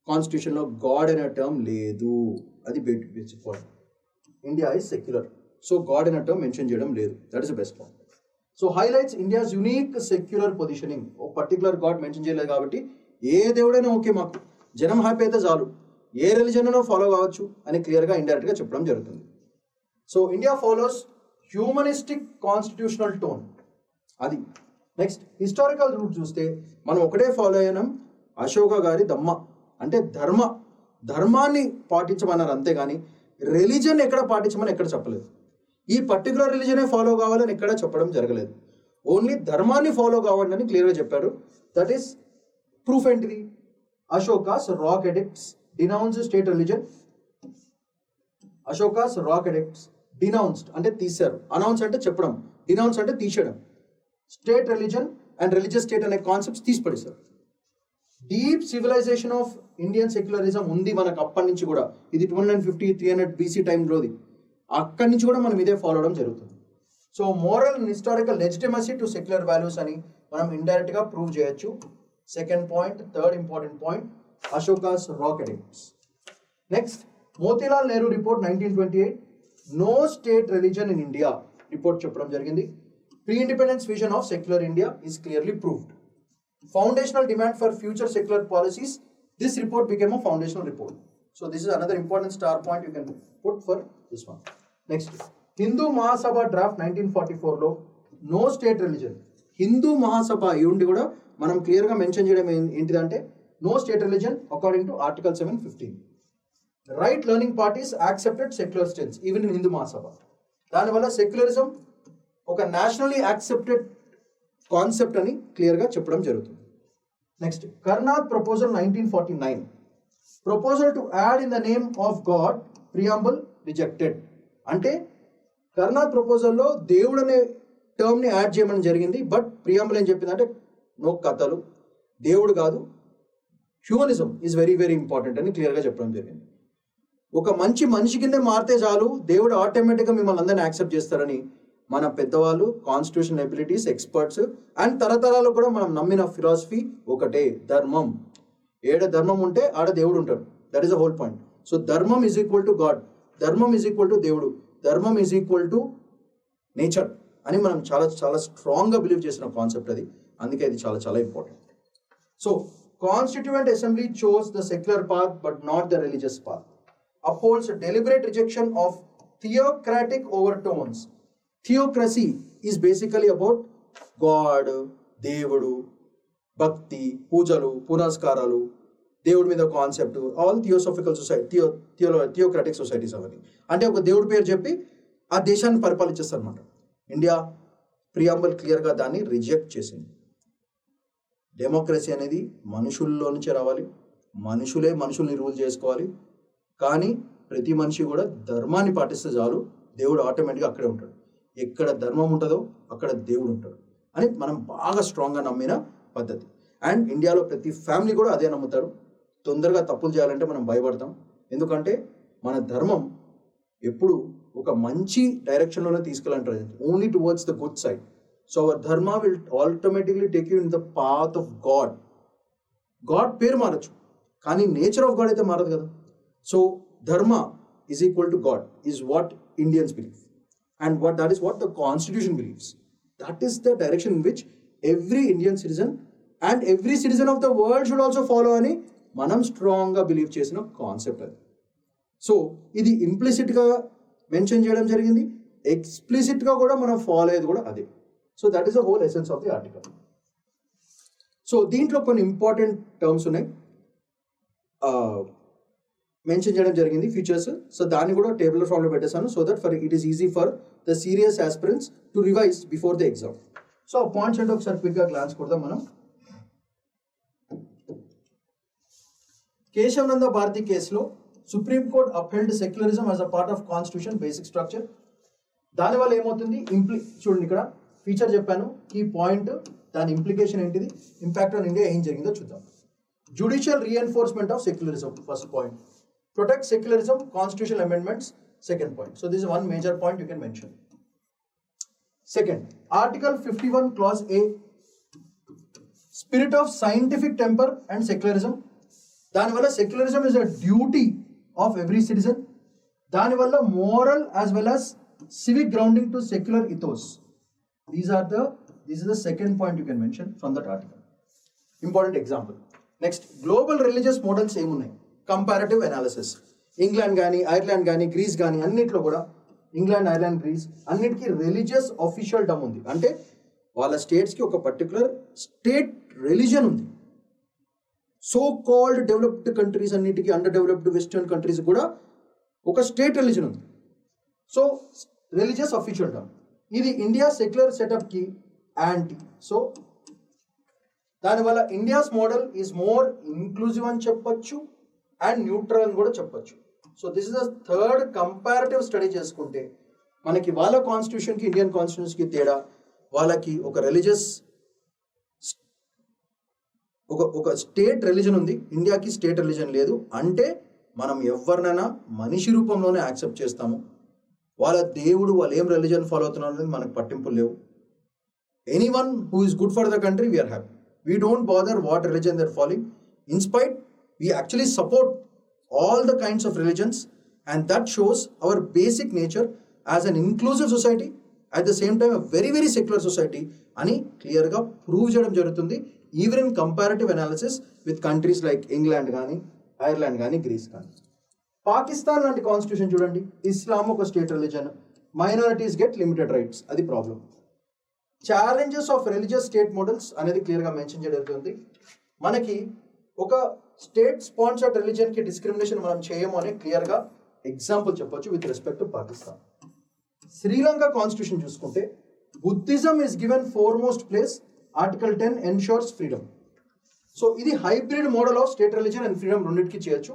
కాన్స్టిట్యూషన్లో గాడ్ అనే టర్మ్ లేదు. అది basic point. India is secular, so God అనే టర్మ్ మెన్షన్ చేయడం లేదు. That is the best point. So highlights India's unique secular positioning. ఒక పర్టికులర్ గాడ్ మెన్షన్ చేయలేదు కాబట్టి ఏ దేవుడైనా ఓకే, మాకు జనం హ్యాపీ అయితే చాలు, ఏ రిలీజన్ అయినా ఫాలో కావచ్చు అని క్లియర్గా ఇండైరెక్ట్గా చెప్పడం జరుగుతుంది. So India follows humanistic constitutional tone. అది నెక్స్ట్ హిస్టారికల్ రూట్ చూస్తే మనం ఒకటే ఫాలో అయినాం, అశోక గారి దమ్మ అంటే ధర్మాన్ని పాటించమన్నారు అంతేగాని రిలీజన్ ఎక్కడ పాటించమని ఎక్కడ చెప్పలేదు. ఈ పర్టికులర్ రిలీజనే ఫాలో కావాలని ఎక్కడ చెప్పడం జరగలేదు. ఓన్లీ ధర్మాన్ని ఫాలో కావాలని అని క్లియర్గా చెప్పారు. దట్ ఈస్ ప్రూఫ్ ఏంటిది? Ashoka's rock edicts denounce state religion. Ashoka's rock edicts denounced అంటే తీశారు, అనౌన్స్ అంటే చెప్పడం, డినౌన్స్ అంటే తీసేయడం. State religion and religious state అనే కాన్సెప్ట్స్ తీసిపడేశారు. Deep civilisation of Indian secularism ఉంది మనకు అప్పటి నుంచి కూడా. ఇది 250 300 BC టైంలోది. అక్కడి నుంచి కూడా మనం ఇదే ఫాలో అవడం జరుగుతుంది. So moral and historical legitimacy to secular values అని మనం ఇండైరెక్ట్గా ప్రూవ్ చేయొచ్చు. Second point. Third important point, Ashoka's rock edicts. Next Motilal Nehru report 1928, no state religion in India report చెప్పడం జరిగింది. Pre independence vision of secular India is clearly proved. Foundational demand for future secular policies. This report became a foundational report. So this is another important star point you can put for this one. Next, Hindu Mahasabha draft 1944 లో no state religion. Hindu Mahasabha ఇవ్వండి కూడా మనం క్లియర్గా mention చేయడం ఏంటిదంటే no state religion according to Article 715. Right learning parties accepted secular states even in Hindu Mahasabha. దానివల్ల secularism ఒక nationally accepted concept అని క్లియర్గా చెప్పడం జరుగుతుంది. Next Karnad proposal 1949, proposal to add in the name of God preamble rejected. అంటే కర్నాడ్ ప్రపోజల్లో దేవుడు అనే టర్మ్ని యాడ్ చేయమని జరిగింది. బట్ ప్రియాంబుల్ ఏం చెప్పిందంటే నో, కథలు దేవుడు కాదు, humanism is very very important అని క్లియర్గా చెప్పడం జరిగింది. ఒక మంచి మనిషి కింద మారితే చాలు, దేవుడు ఆటోమేటిక్గా మిమ్మల్ని అందరినీ యాక్సెప్ట్ చేస్తారని మన పెద్దవాళ్ళు, కాన్స్టిట్యూషన్ ఎబిలిటీస్ ఎక్స్పర్ట్స్ అండ్ తరతరాలు కూడా మనం నమ్మిన ఫిలాసఫీ ఒకటే, ధర్మం. ఏడ ధర్మం ఉంటే ఆడ దేవుడు ఉంటాడు. That is the whole point. So ధర్మం ఈజ్ ఈక్వల్ టు గాడ్, ధర్మం ఈజ్ ఈక్వల్ టు దేవుడు, ధర్మం ఈజ్ ఈక్వల్ టు నేచర్ అని మనం చాలా చాలా స్ట్రాంగ్గా బిలీవ్ చేసిన కాన్సెప్ట్ అది. అందుకే ఇది చాలా చాలా important. So constituent assembly chose the secular path but not the religious path. Upholds a deliberate rejection of theocratic overtones. Theocracy is basically about God, దేవుడు, భక్తి, పూజలు, పునస్కారాలు, దేవుడి మీద concept, all theosophical society, theocratic societies అవన్నీ. అంటే ఒక దేవుడి పేరు చెప్పి ఆ దేశాన్ని పరిపాలించేస్తారు అనమాట. ఇండియా ప్రియాంబుల్ క్లియర్గా దాన్ని రిజెక్ట్ చేసింది. డెమోక్రసీ అనేది మనుషుల్లో నుంచే రావాలి, మనుషులే మనుషుల్ని రూల్ చేసుకోవాలి. కానీ ప్రతి మనిషి కూడా ధర్మాన్ని పాటిస్తే చాలు, దేవుడు ఆటోమేటిక్గా అక్కడే ఉంటాడు. ఎక్కడ ధర్మం ఉంటుందో అక్కడ దేవుడు ఉంటాడు అని మనం బాగా స్ట్రాంగ్గా నమ్మిన పద్ధతి. అండ్ ఇండియాలో ప్రతి ఫ్యామిలీ కూడా అదే నమ్ముతారు. తొందరగా తప్పులు చేయాలంటే మనం భయపడతాం, ఎందుకంటే మన ధర్మం ఎప్పుడు ఒక మంచి డైరెక్షన్లోనే తీసుకెళ్ళాలంటారు, only towards the good side. So our dharma will automatically take you in the path of God. God పేరు మారచ్చు కానీ నేచర్ ఆఫ్ గాడ్ అయితే మారదు కదా. సో ధర్మ is equal to God is what Indians believe. And that is what the constitution believes. That is the direction in which every Indian citizen and every citizen of the world should also follow అని మనం స్ట్రాంగ్గా believe చేసిన concept అది. So ఇది ఇంప్లిసిట్గా mention చేయడం జరిగింది, ఎక్స్ప్లిసిట్గా కూడా మనం ఫాలో అయ్యేది కూడా అదే. So that is the whole essence of the article. So దీంట్లో కొన్ని ఇంపార్టెంట్ టర్మ్స్ ఉన్నాయి, మెన్షన్ చేయడం జరిగింది, ఫీచర్స్. సో దాన్ని కూడా టేబుల్ ఫామ్లో పెట్టేశాను, so that for it is easy for the serious aspirants to revise before the exam. So ఆ పాయింట్స్ అంటే ఒకసారి క్విక్గా గ్లాన్స్ కొడదాం మనం. కేశవనంద భారతి కేసులో supreme court upheld secularism as a part of constitution basic structure. దానివల్ల ఏమవుతుంది, చూడండి ఇక్కడ ఫీచర్ చెప్పాను, కీ పాయింట్, దాని ఇంప్లికేషన్ ఏంటిది, ఇంపాక్ట్ ఆన్ ఇండియా ఏం జరిగిందో చూద్దాం. Judicial reinforcement of secularism, first point. Protect secularism, constitutional amendments, second point. So this is one major point you can mention. Second, Article 51 Clause A, spirit of scientific temper and secularism. Danivalla secularism is a duty of every citizen. Danivalla moral as well as civic grounding to secular ethos. This is the second point you can mention from that article. Important example. Next, global religious models ఏమున్నాయి, comparative analysis. England కానీ, Ireland కానీ, grace కానీ అన్నింటిలో కూడా England, Ireland, grace అన్నిటికీ religious official డమ్ ఉంది. అంటే వాళ్ళ స్టేట్స్కి ఒక పర్టికులర్ స్టేట్ రిలీజన్ ఉంది. సో కాల్డ్ డెవలప్డ్ కంట్రీస్ అన్నిటికీ, అండర్ డెవలప్డ్ వెస్టర్న్ కంట్రీస్ కూడా ఒక స్టేట్ రిలీజన్ ఉంది. సో రిలీజియస్ అఫీషియల్ డమ్. ఇది ఇండియా సెక్యులర్ సెటప్కి యాంటీ. సో దానివల్ల India's model is more inclusive అని చెప్పొచ్చు అండ్ న్యూట్రల్ అని కూడా చెప్పొచ్చు. So this is the third comparative study చేసుకుంటే మనకి వాళ్ళ కాన్స్టిట్యూషన్కి ఇండియన్ కాన్స్టిట్యూషన్కి తేడా. వాళ్ళకి ఒక రిలీజియస్ ఒక స్టేట్ రిలీజన్ ఉంది, ఇండియాకి స్టేట్ రిలీజన్ లేదు. అంటే మనం ఎవరినైనా మనిషి రూపంలోనే యాక్సెప్ట్ చేస్తాము. వాళ్ళ దేవుడు, వాళ్ళు ఏం రిలీజన్ ఫాలో అవుతున్నారు అనేది మనకు పట్టింపులు లేవు. Anyone who is good for the country we're happy. We don't bother what religion they're following. In spite we actually support all the kinds of religions, and that shows our basic nature as an inclusive society, at the same time a very very secular society ani clear ga prove cheyadam jarugutundi, even in comparative analysis with countries like England gaani, Ireland gaani, Greece gaani. Pakistan lanti constitution chudandi, Islam oka state religion, minorities get limited rights, adi problem. Challenges of religious state models anedi clear ga mention cheyadutundi. Manaki ఒక state sponsored రిలీజన్కి discrimination మనం చేయము అని క్లియర్గా example చెప్పొచ్చు with respect to Pakistan. Sri Lanka constitution చూసుకుంటే Buddhism is given foremost place. Article 10 ensures freedom. So ఇది hybrid model of state religion and freedom రెండింటికి చేయొచ్చు.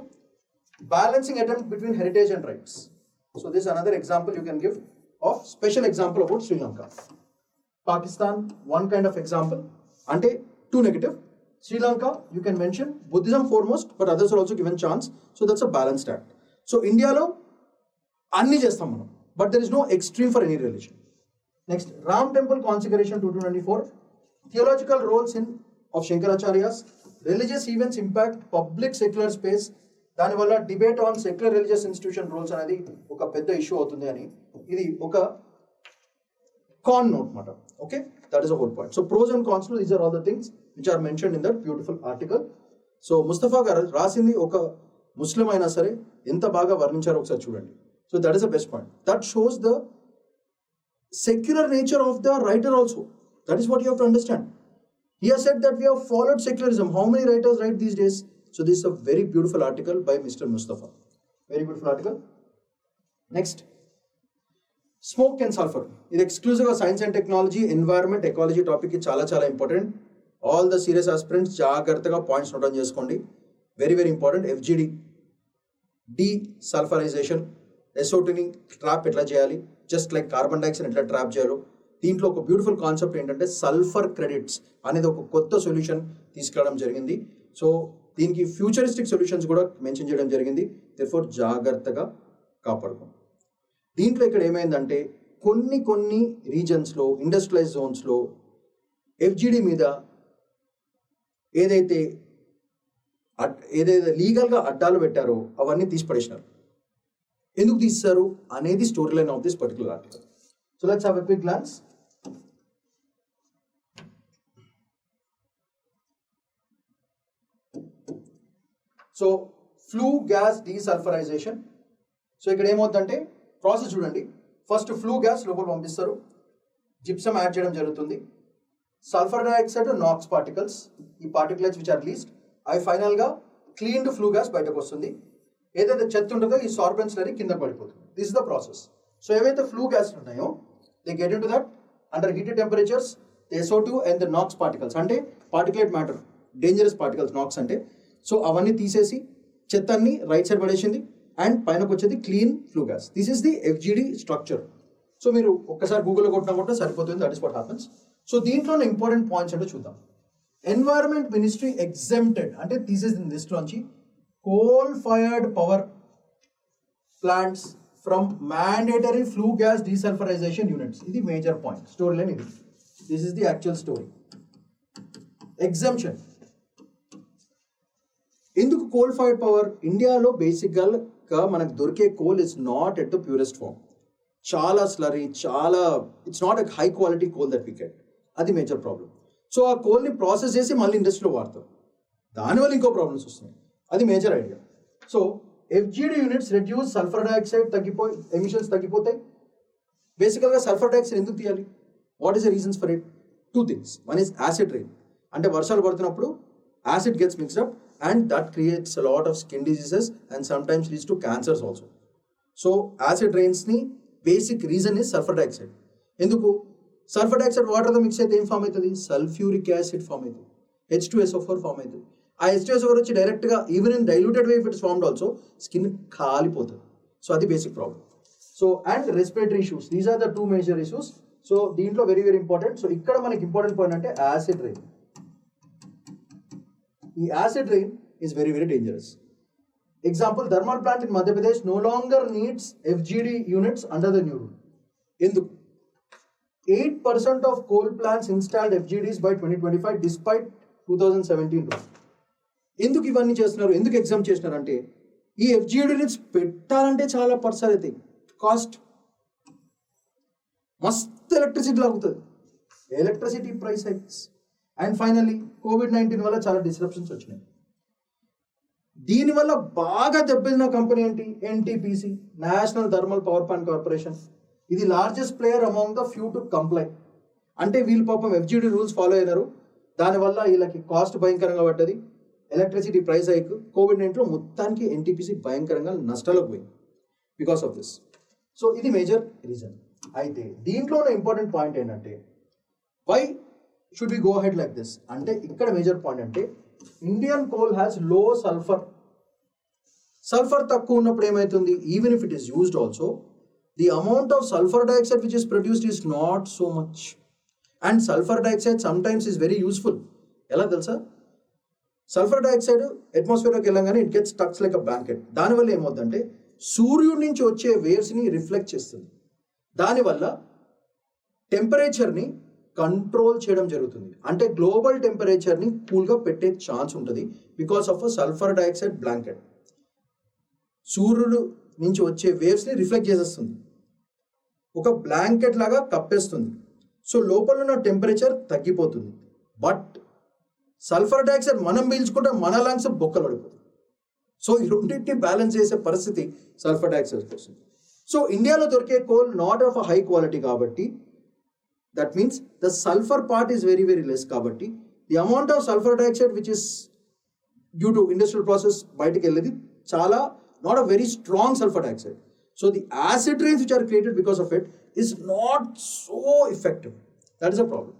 Balancing attempt between heritage and rights. So this another example you can give of special example about Sri Lanka. Pakistan one kind of example, అంటే too negative. Sri Lanka, you can mention Buddhism foremost, but others are also given chance. So that's a balanced act. So India lo anni chestam manam, but there is no extreme for any religion. Next, Ram Temple consecration 2224, theological roles of Shankaracharyas, religious events impact public secular space. దాని వల్ల debate on secular religious institution roles అనేది ఒక పెద్ద issue అవుతుంది అని ఇది ఒక కాన్ నోట్ మాట. Okay, that is a whole point. So pros and cons, these are all the things which are mentioned in that beautiful article. So Mustafa గారు రాసింది ఒక ముస్లిం అయినా సరే ఎంత బాగా వర్ణించారో ఒకసారి చూడండి. So that is the best point. That shows the secular nature of the writer also. That is what you have to understand. He has said that we have followed secularism. How many writers write these days? So this is a very beautiful article by Mr. Mustafa. Very beautiful article. Next, smoke and sulfur. ఇది ఎక్స్క్లూజివ్గా science and technology, environment, ecology టాపిక్కి చాలా చాలా important. All the serious aspirants జాగ్రత్తగా points note down చేసుకోండి. Very very important. FGD, desulphurisation, SO2ని trap ఎట్లా చేయాలి, జస్ట్ లైక్ కార్బన్ డైఆక్సైడ్ ఎట్లా ట్రాప్ చేయాలో. దీంట్లో ఒక బ్యూటిఫుల్ కాన్సెప్ట్ ఏంటంటే సల్ఫర్ క్రెడిట్స్ అనేది ఒక కొత్త సొల్యూషన్ తీసుకురావడం జరిగింది. సో దీనికి ఫ్యూచరిస్టిక్ సొల్యూషన్స్ కూడా మెన్షన్ చేయడం జరిగింది. దేర్ఫోర్ జాగ్రత్తగా కాపాడుకోండి. దీంట్లో ఇక్కడ ఏమైందంటే కొన్ని రీజన్స్లో, ఇండస్ట్రియలైజ్ జోన్స్లో ఎఫ్జిడి మీద ఏదైతే లీగల్గా అడ్డాలు పెట్టారో అవన్నీ తీసి పడేసినారు. ఎందుకు తీస్తారు అనేది story line of this particular article. So let's have a quick glance. So flu gas desulphurisation. So ఇక్కడ ఏమవుతుందంటే ప్రాసెస్ చూడండి. ఫస్ట్ ఫ్లూ గ్యాస్ లోపల పంపిస్తారు, జిప్సమ్ యాడ్ చేయడం జరుగుతుంది, సల్ఫర్ డైఆక్సైడ్, నాక్స్ పార్టికల్స్, ఈ పార్టికల్స్ విచ్ ఆర్ రిలీజ్డ్ అవి ఫైనల్గా క్లీన్డ్ ఫ్లూ గ్యాస్ బయటకు వస్తుంది. ఏదైతే చెత్త ఉంటుందో ఈ సార్బెన్స్ అనేది కింద పడిపోతుంది. This is the process. So ఏవైతే ఫ్లూ గ్యాస్ ఉన్నాయో they get into that under heated temperatures, the SO2 and the NOx particles, అంటే particulate matter, dangerous particles NOx అంటే. సో అవన్నీ తీసేసి చెత్తన్ని రైట్ సైడ్ పడేసింది అండ్ పైనకు వచ్చేది clean flue gas. This is the FGD structure. So మీరు ఒక్కసారి గూగుల్లో కొట్టినా కూడా సరిపోతుంది. That is what happens. So దీంట్లోనే ఇంపార్టెంట్ పాయింట్స్ అంటే చూద్దాం. ఎన్వైరన్మెంట్ మినిస్ట్రీ ఎగ్జెంప్టెడ్ అంటే తీసేసింది లిస్ట్లోంచి coal fired power plants from mandatory flue gas desulphurisation units. ఇది మేజర్ పాయింట్ స్టోరీ లైన్. ఇది this is the actual story. Exemption. ఎందుకు కోల్ ఫైర్డ్ పవర్? ఇండియాలో బేసిక్గా మనకు దొరికే coal is not at the purest form. చాలా స్లరీ, చాలా it's not a high quality coal that we get. అది మేజర్ ప్రాబ్లం. సో ఆ కోల్ని ప్రాసెస్ చేసి మళ్ళీ ఇండస్ట్రీలో వాడతారు, దానివల్ల ఇంకో ప్రాబ్లమ్స్ వస్తున్నాయి. అది major idea. So FGD units reduce, sulphur dioxide తగ్గిపోయి, ఎమిషన్స్ తగ్గిపోతాయి, బేసికల్గా సల్ఫర్ డైఆక్సైడ్ ఎందుకు తీయాలి? What is the reasons for it? 2 things. One is acid rain. అంటే వర్షాలు పడుతున్నప్పుడు acid gets mixed up and that creates a lot of skin diseases and sometimes leads to cancers also. So acid రెయిన్స్ని basic reason is sulphur dioxide. ఎందుకు? Sulphur dioxide వాటర్తో mix అయితే ఏం form అవుతుంది? Sulphuric acid form అవుతుంది, H2SO4 form అవుతుంది. ఆ H2SO4 వచ్చి డైరెక్ట్గా even in diluted way if it's formed also skin కాలిపోతుంది. సో అది basic problem. So and respiratory issues, these are the 2 major issues. So దీంట్లో వెరీ వెరీ ఇంపార్టెంట్. సో ఇక్కడ మనకి ఇంపార్టెంట్ పాయింట్ అంటే యాసిడ్ రెయిన్. ఈ acid rain is very very dangerous. Example, thermal plant in Madhya Pradesh no longer needs FGD units under the new rule. ఎందుకు? 8% of coal plants installed FGDs by 2025 despite 2017 rule. ఎందుకు ఇవన్నీ చేస్తున్నారు? ఎందుకు exam చేసినారు అంటే ఈ FGD యూనిట్స్ పెట్టాలంటే చాలా పర్సన్ అయితే కాస్ట్, మస్తు ఎలక్ట్రిసిటీ లాగుతుంది, electricity price hikes, and finally COVID-19 వల్ల చాలా డిస్రప్షన్స్ వచ్చినాయి. దీనివల్ల బాగా దెబ్బతిన్న కంపెనీ ఏంటి? NTPC, national thermal power plant corporation. ఇది largest player among the few to comply. అంటే వీళ్ళు పాపం FGD రూల్స్ ఫాలో అయినారు, దానివల్ల వీళ్ళకి కాస్ట్ భయంకరంగా పడ్డది, ఎలక్ట్రిసిటీ ప్రైస్ హైక్. COVID-19లో మొత్తానికి NTPC భయంకరంగా నష్టాలకు పోయింది బికాస్ ఆఫ్ దిస్. సో ఇది మేజర్ రీజన్. అయితే దీంట్లో ఉన్న ఇంపార్టెంట్ పాయింట్ ఏంటంటే why should we go ahead like this అంటే ఇక్కడ మేజర్ పాయింట్ అంటే Indian coal has low sulphur. Sulphur తక్కువ ఉన్నప్పుడు ఏమవుతుంది? Even if it is used also the amount of sulphur dioxide which is produced is not so much. And sulphur dioxide sometimes is very useful. ఎలా తెలుసా? Sulphur dioxide అట్మాస్ఫియర్లోకి వెళ్ళగానే it gets stucks like a blanket. దానివల్ల ఏమవుతుందంటే సూర్యుడి నుంచి వచ్చే వేవ్స్ని reflect చేస్తుంది. దానివల్ల టెంపరేచర్ని కంట్రోల్ చేయడం జరుగుతుంది. అంటే గ్లోబల్ టెంపరేచర్ని కూల్గా పెట్టే ఛాన్స్ ఉంటుంది because of sulphur dioxide blanket. సూర్యుడు నుంచి వచ్చే వేవ్స్ని రిఫ్లెక్ట్ చేసేస్తుంది, ఒక బ్లాంకెట్ లాగా కప్పేస్తుంది. సో లోపల ఉన్న టెంపరేచర్ తగ్గిపోతుంది. బట్ సల్ఫర్ డైఆక్సైడ్ మనం పీల్చుకుంటే మన లంగ్స్ బొక్కలు పడిపోతుంది. సో ఈ రెండింటిని బ్యాలెన్స్ చేసే పరిస్థితి సల్ఫర్ డైఆక్సైడ్ వస్తుంది. సో ఇండియాలో దొరికే coal not of a high quality కాబట్టి that means the sulphur part is very very less కాబట్టి the amount of sulphur dioxide which is due to industrial process బయటకు వెళ్ళేది చాలా not a very strong sulphur dioxide. So the acid rains which are created because of it is not so effective. That is a problem.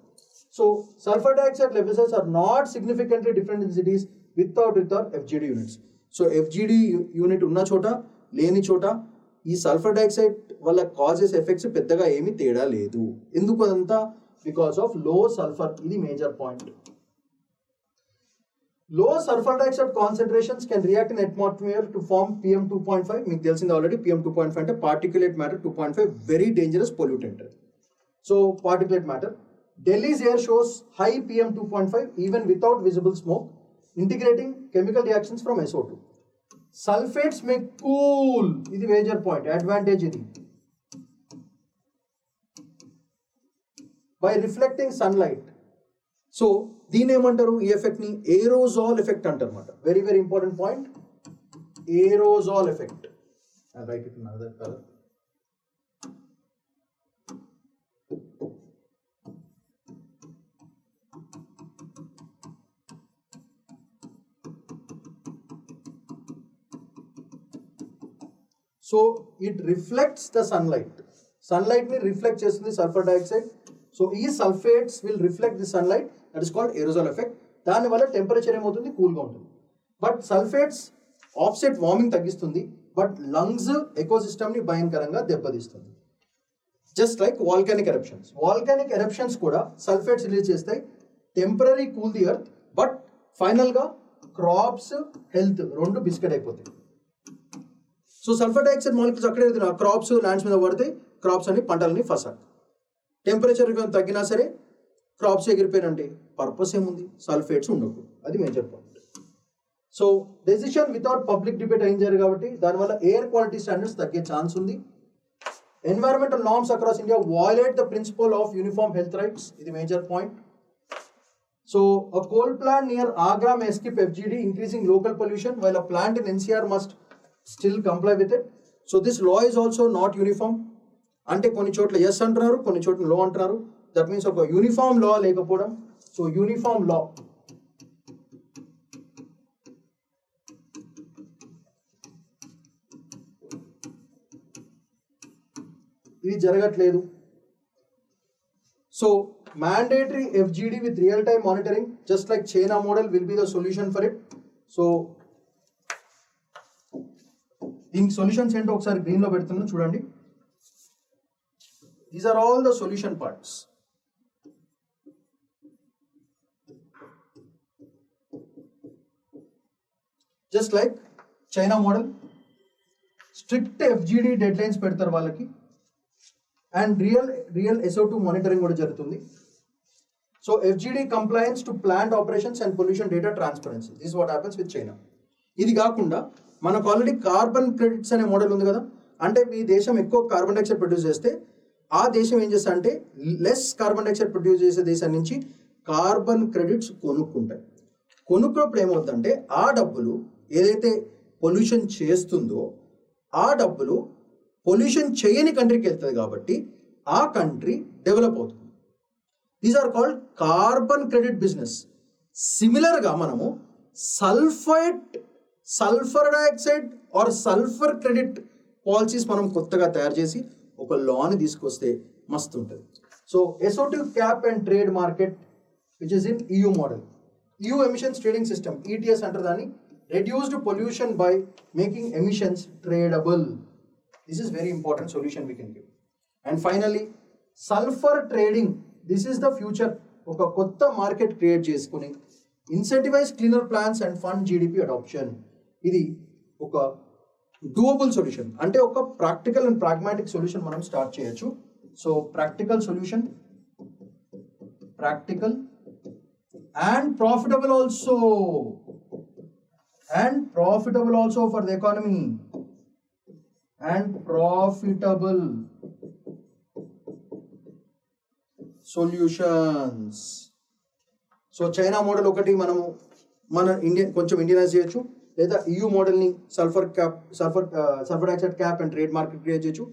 So sulfur dioxide levels are not significantly different in cities without FGD units. So FGD unit ఉన్న చోట లేని చోట ఈ sulphur dioxide వల్ల causes effects పెద్దగా ఏమీ తేడా లేదు. ఎందుకు అదంతా? Because of low sulphur. ఇది major point. Low sulphur dioxide concentrations can react in atmosphere to form PM2.5. మీకు తెలిసింది ఆల్రెడీ, PM2.5 అంటే particulate matter 2.5, very dangerous pollutant. So particulate matter. Delhi's air shows high PM2.5 even without visible smoke, integrating chemical reactions from SO2. Sulfates make cool. ఇది major point, advantage ఇది. By reflecting sunlight. So దీని ఏమంటారు? ఈ effect ని ఏరోజాల్ effect అంటారు అన్నమాట. Very very important point, ఏరోజాల్ effect. Right it in other colour. So it reflects the sunlight. Sunlight ని reflect చేస్తుంది సల్ఫర్ డైఆక్సైడ్. సో ఈ sulphates will reflect the sunlight, that is called ఏరోజాల్ effect. దానివల్ల temperature ఏమవుతుంది? కూల్గా ఉంటుంది. But sulphates offset warming తగ్గిస్తుంది, but lungs ఎకోసిస్టమ్ని భయంకరంగా దెబ్బతీస్తుంది. Just like volcanic eruptions. Volcanic eruptions కూడా సల్ఫేట్స్ రిలీజ్ చేస్తాయి, temporary cool the earth, but ఫైనల్గా క్రాప్స్ హెల్త్ రెండు బిస్కెట్ అయిపోతాయి. సో సల్ఫర్ డైఆక్సైడ్ మాలిక్యూల్స్ అక్కడే క్రాప్స్ ల్యాండ్స్ మీద పడితే క్రాప్స్ అన్ని పంటలని ఫసాడ్. టెంపరేచర్ తగ్గినా సరే క్రాప్స్ ఎగిరిపోయినంటే పర్పస్ ఏముంది? సల్ఫేట్స్ ఉండకూడదు. అది major point. So decision without public debate అయింది కాబట్టి దానివల్ల ఎయిర్ క్వాలిటీ స్టాండర్డ్స్ తగ్గే ఛాన్స్ ఉంది. Environmental norms across India violate the principle of uniform health rights. ఇది major point. So a coal plant near Agra may skip FGD, increasing local pollution, while a plant in NCR must still comply with it. So this law is also not uniform. అంటే కొన్ని చోట్ల yes అంటున్నారు, కొన్ని చోట్ల లో అంటున్నారు. That means ఒక uniform లా లేకపోవడం. సో యూనిఫామ్ లా ఇది జరగట్లేదు. So mandatory FGD with real-time monitoring, just like China model, will be the solution for it. So దీనికి సొల్యూషన్స్ ఏంటో ఒకసారి గ్రీన్లో పెడుతున్నాను చూడండి. These are all the solution parts. Just like China model, strict FGD deadlines పెడతారు వాళ్ళకి, and real SO2 monitoring కూడా జరుగుతుంది. So FGD compliance to plant operations and pollution data transparency. This is what happens with China. ఇది కాకుండా మనకు already carbon credits అనే model ఉంది కదా. అంటే మీ దేశం ఎక్కువ కార్బన్ డైఆక్సైడ్ ప్రొడ్యూస్ చేస్తే ఆ దేశం ఏం చేస్తా అంటే లెస్ కార్బన్ డైఆక్సైడ్ ప్రొడ్యూస్ చేసే దేశం నుంచి కార్బన్ క్రెడిట్స్ కొనుక్కుంటాయి. కొనుక్కున్నప్పుడు ఏమవుతుందంటే ఆ డబ్బులు ఏదైతే పొల్యూషన్ చేస్తుందో ఆ డబ్బులు పొల్యూషన్ చేయని కంట్రీకి వెళ్తుంది కాబట్టి ఆ కంట్రీ డెవలప్ అవుతుంది. These are called carbon credit business. సిమిలర్గా మనము sulphur dioxide or sulphur credit policies మనం కొత్తగా తయారు చేసి ఒక లాని తీసుకొస్తే మస్తు ఉంటుంది. So SO2 cap and trade market which is in EU model, EU emissions trading system, ETS అంటారు దాన్ని. Reduced pollution by making emissions tradable. This is very important solution we can give. And finally, sulfur trading. This is the future. ఒక కొత్త market create చేసుకుని incentivise cleaner plans and fund GDP adoption. ఇది ఒక doable solution, అంటే ఒక practical and pragmatic solution మనం start చేయొచ్చు. So practical solution, practical and profitable also, for the economy, and profitable solutions. So China model ఒకటి మనము కొంచెం ఇండియనైజ్ చేయొచ్చు, లేదా EU మోడల్ని sulphur dioxide cap and trade market create చేయొచ్చు.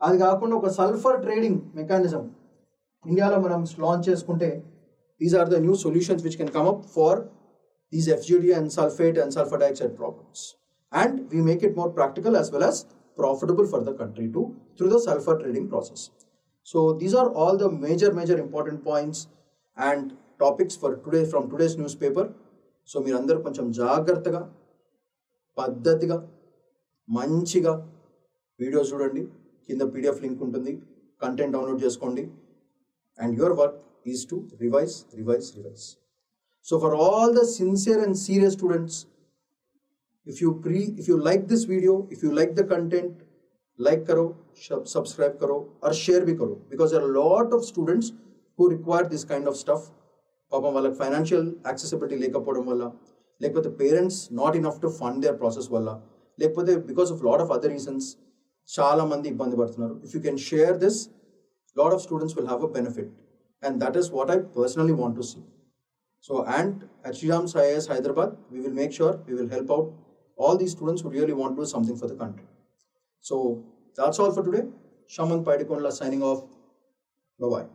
అది కాకుండా ఒక సల్ఫర్ ట్రేడింగ్ మెకానిజం ఇండియాలో మనం లాంచ్ చేసుకుంటే these are the new solutions which can come up for these FGD and sulfate and sulfur dioxide problems, and we make it more practical as well as profitable for the country too through the sulfur trading process. So these are all the major important points and topics for today from today's newspaper. So మీరు అందరూ కొంచెం జాగ్రత్తగా పద్ధతిగా మంచిగా videos చూడండి, కింద PDF link ఉంటుంది, content download చేసుకోండి, and your work is to revise. So for all the sincere and serious students, if you like this video, if you like the content, like karo, subscribe karo or share bhi karo, because there are a lot of students who require this kind of stuff. Papa వాళ్ళకి financial accessibility లేకపోవడం వల్ల, లేకపోతే parents not enough to fund their process వల్ల, లేకపోతే because of lot of other reasons చాలా మంది ఇబ్బంది పడుతున్నారు. If you can share this, lot of students will have a benefit, and that is what I personally want to see. So and at Sriram's IAS Hyderabad, we will make sure we will help out all these students who really want to do something for the country. So that's all for today. Shaman Paidikondla signing off. Bye-bye.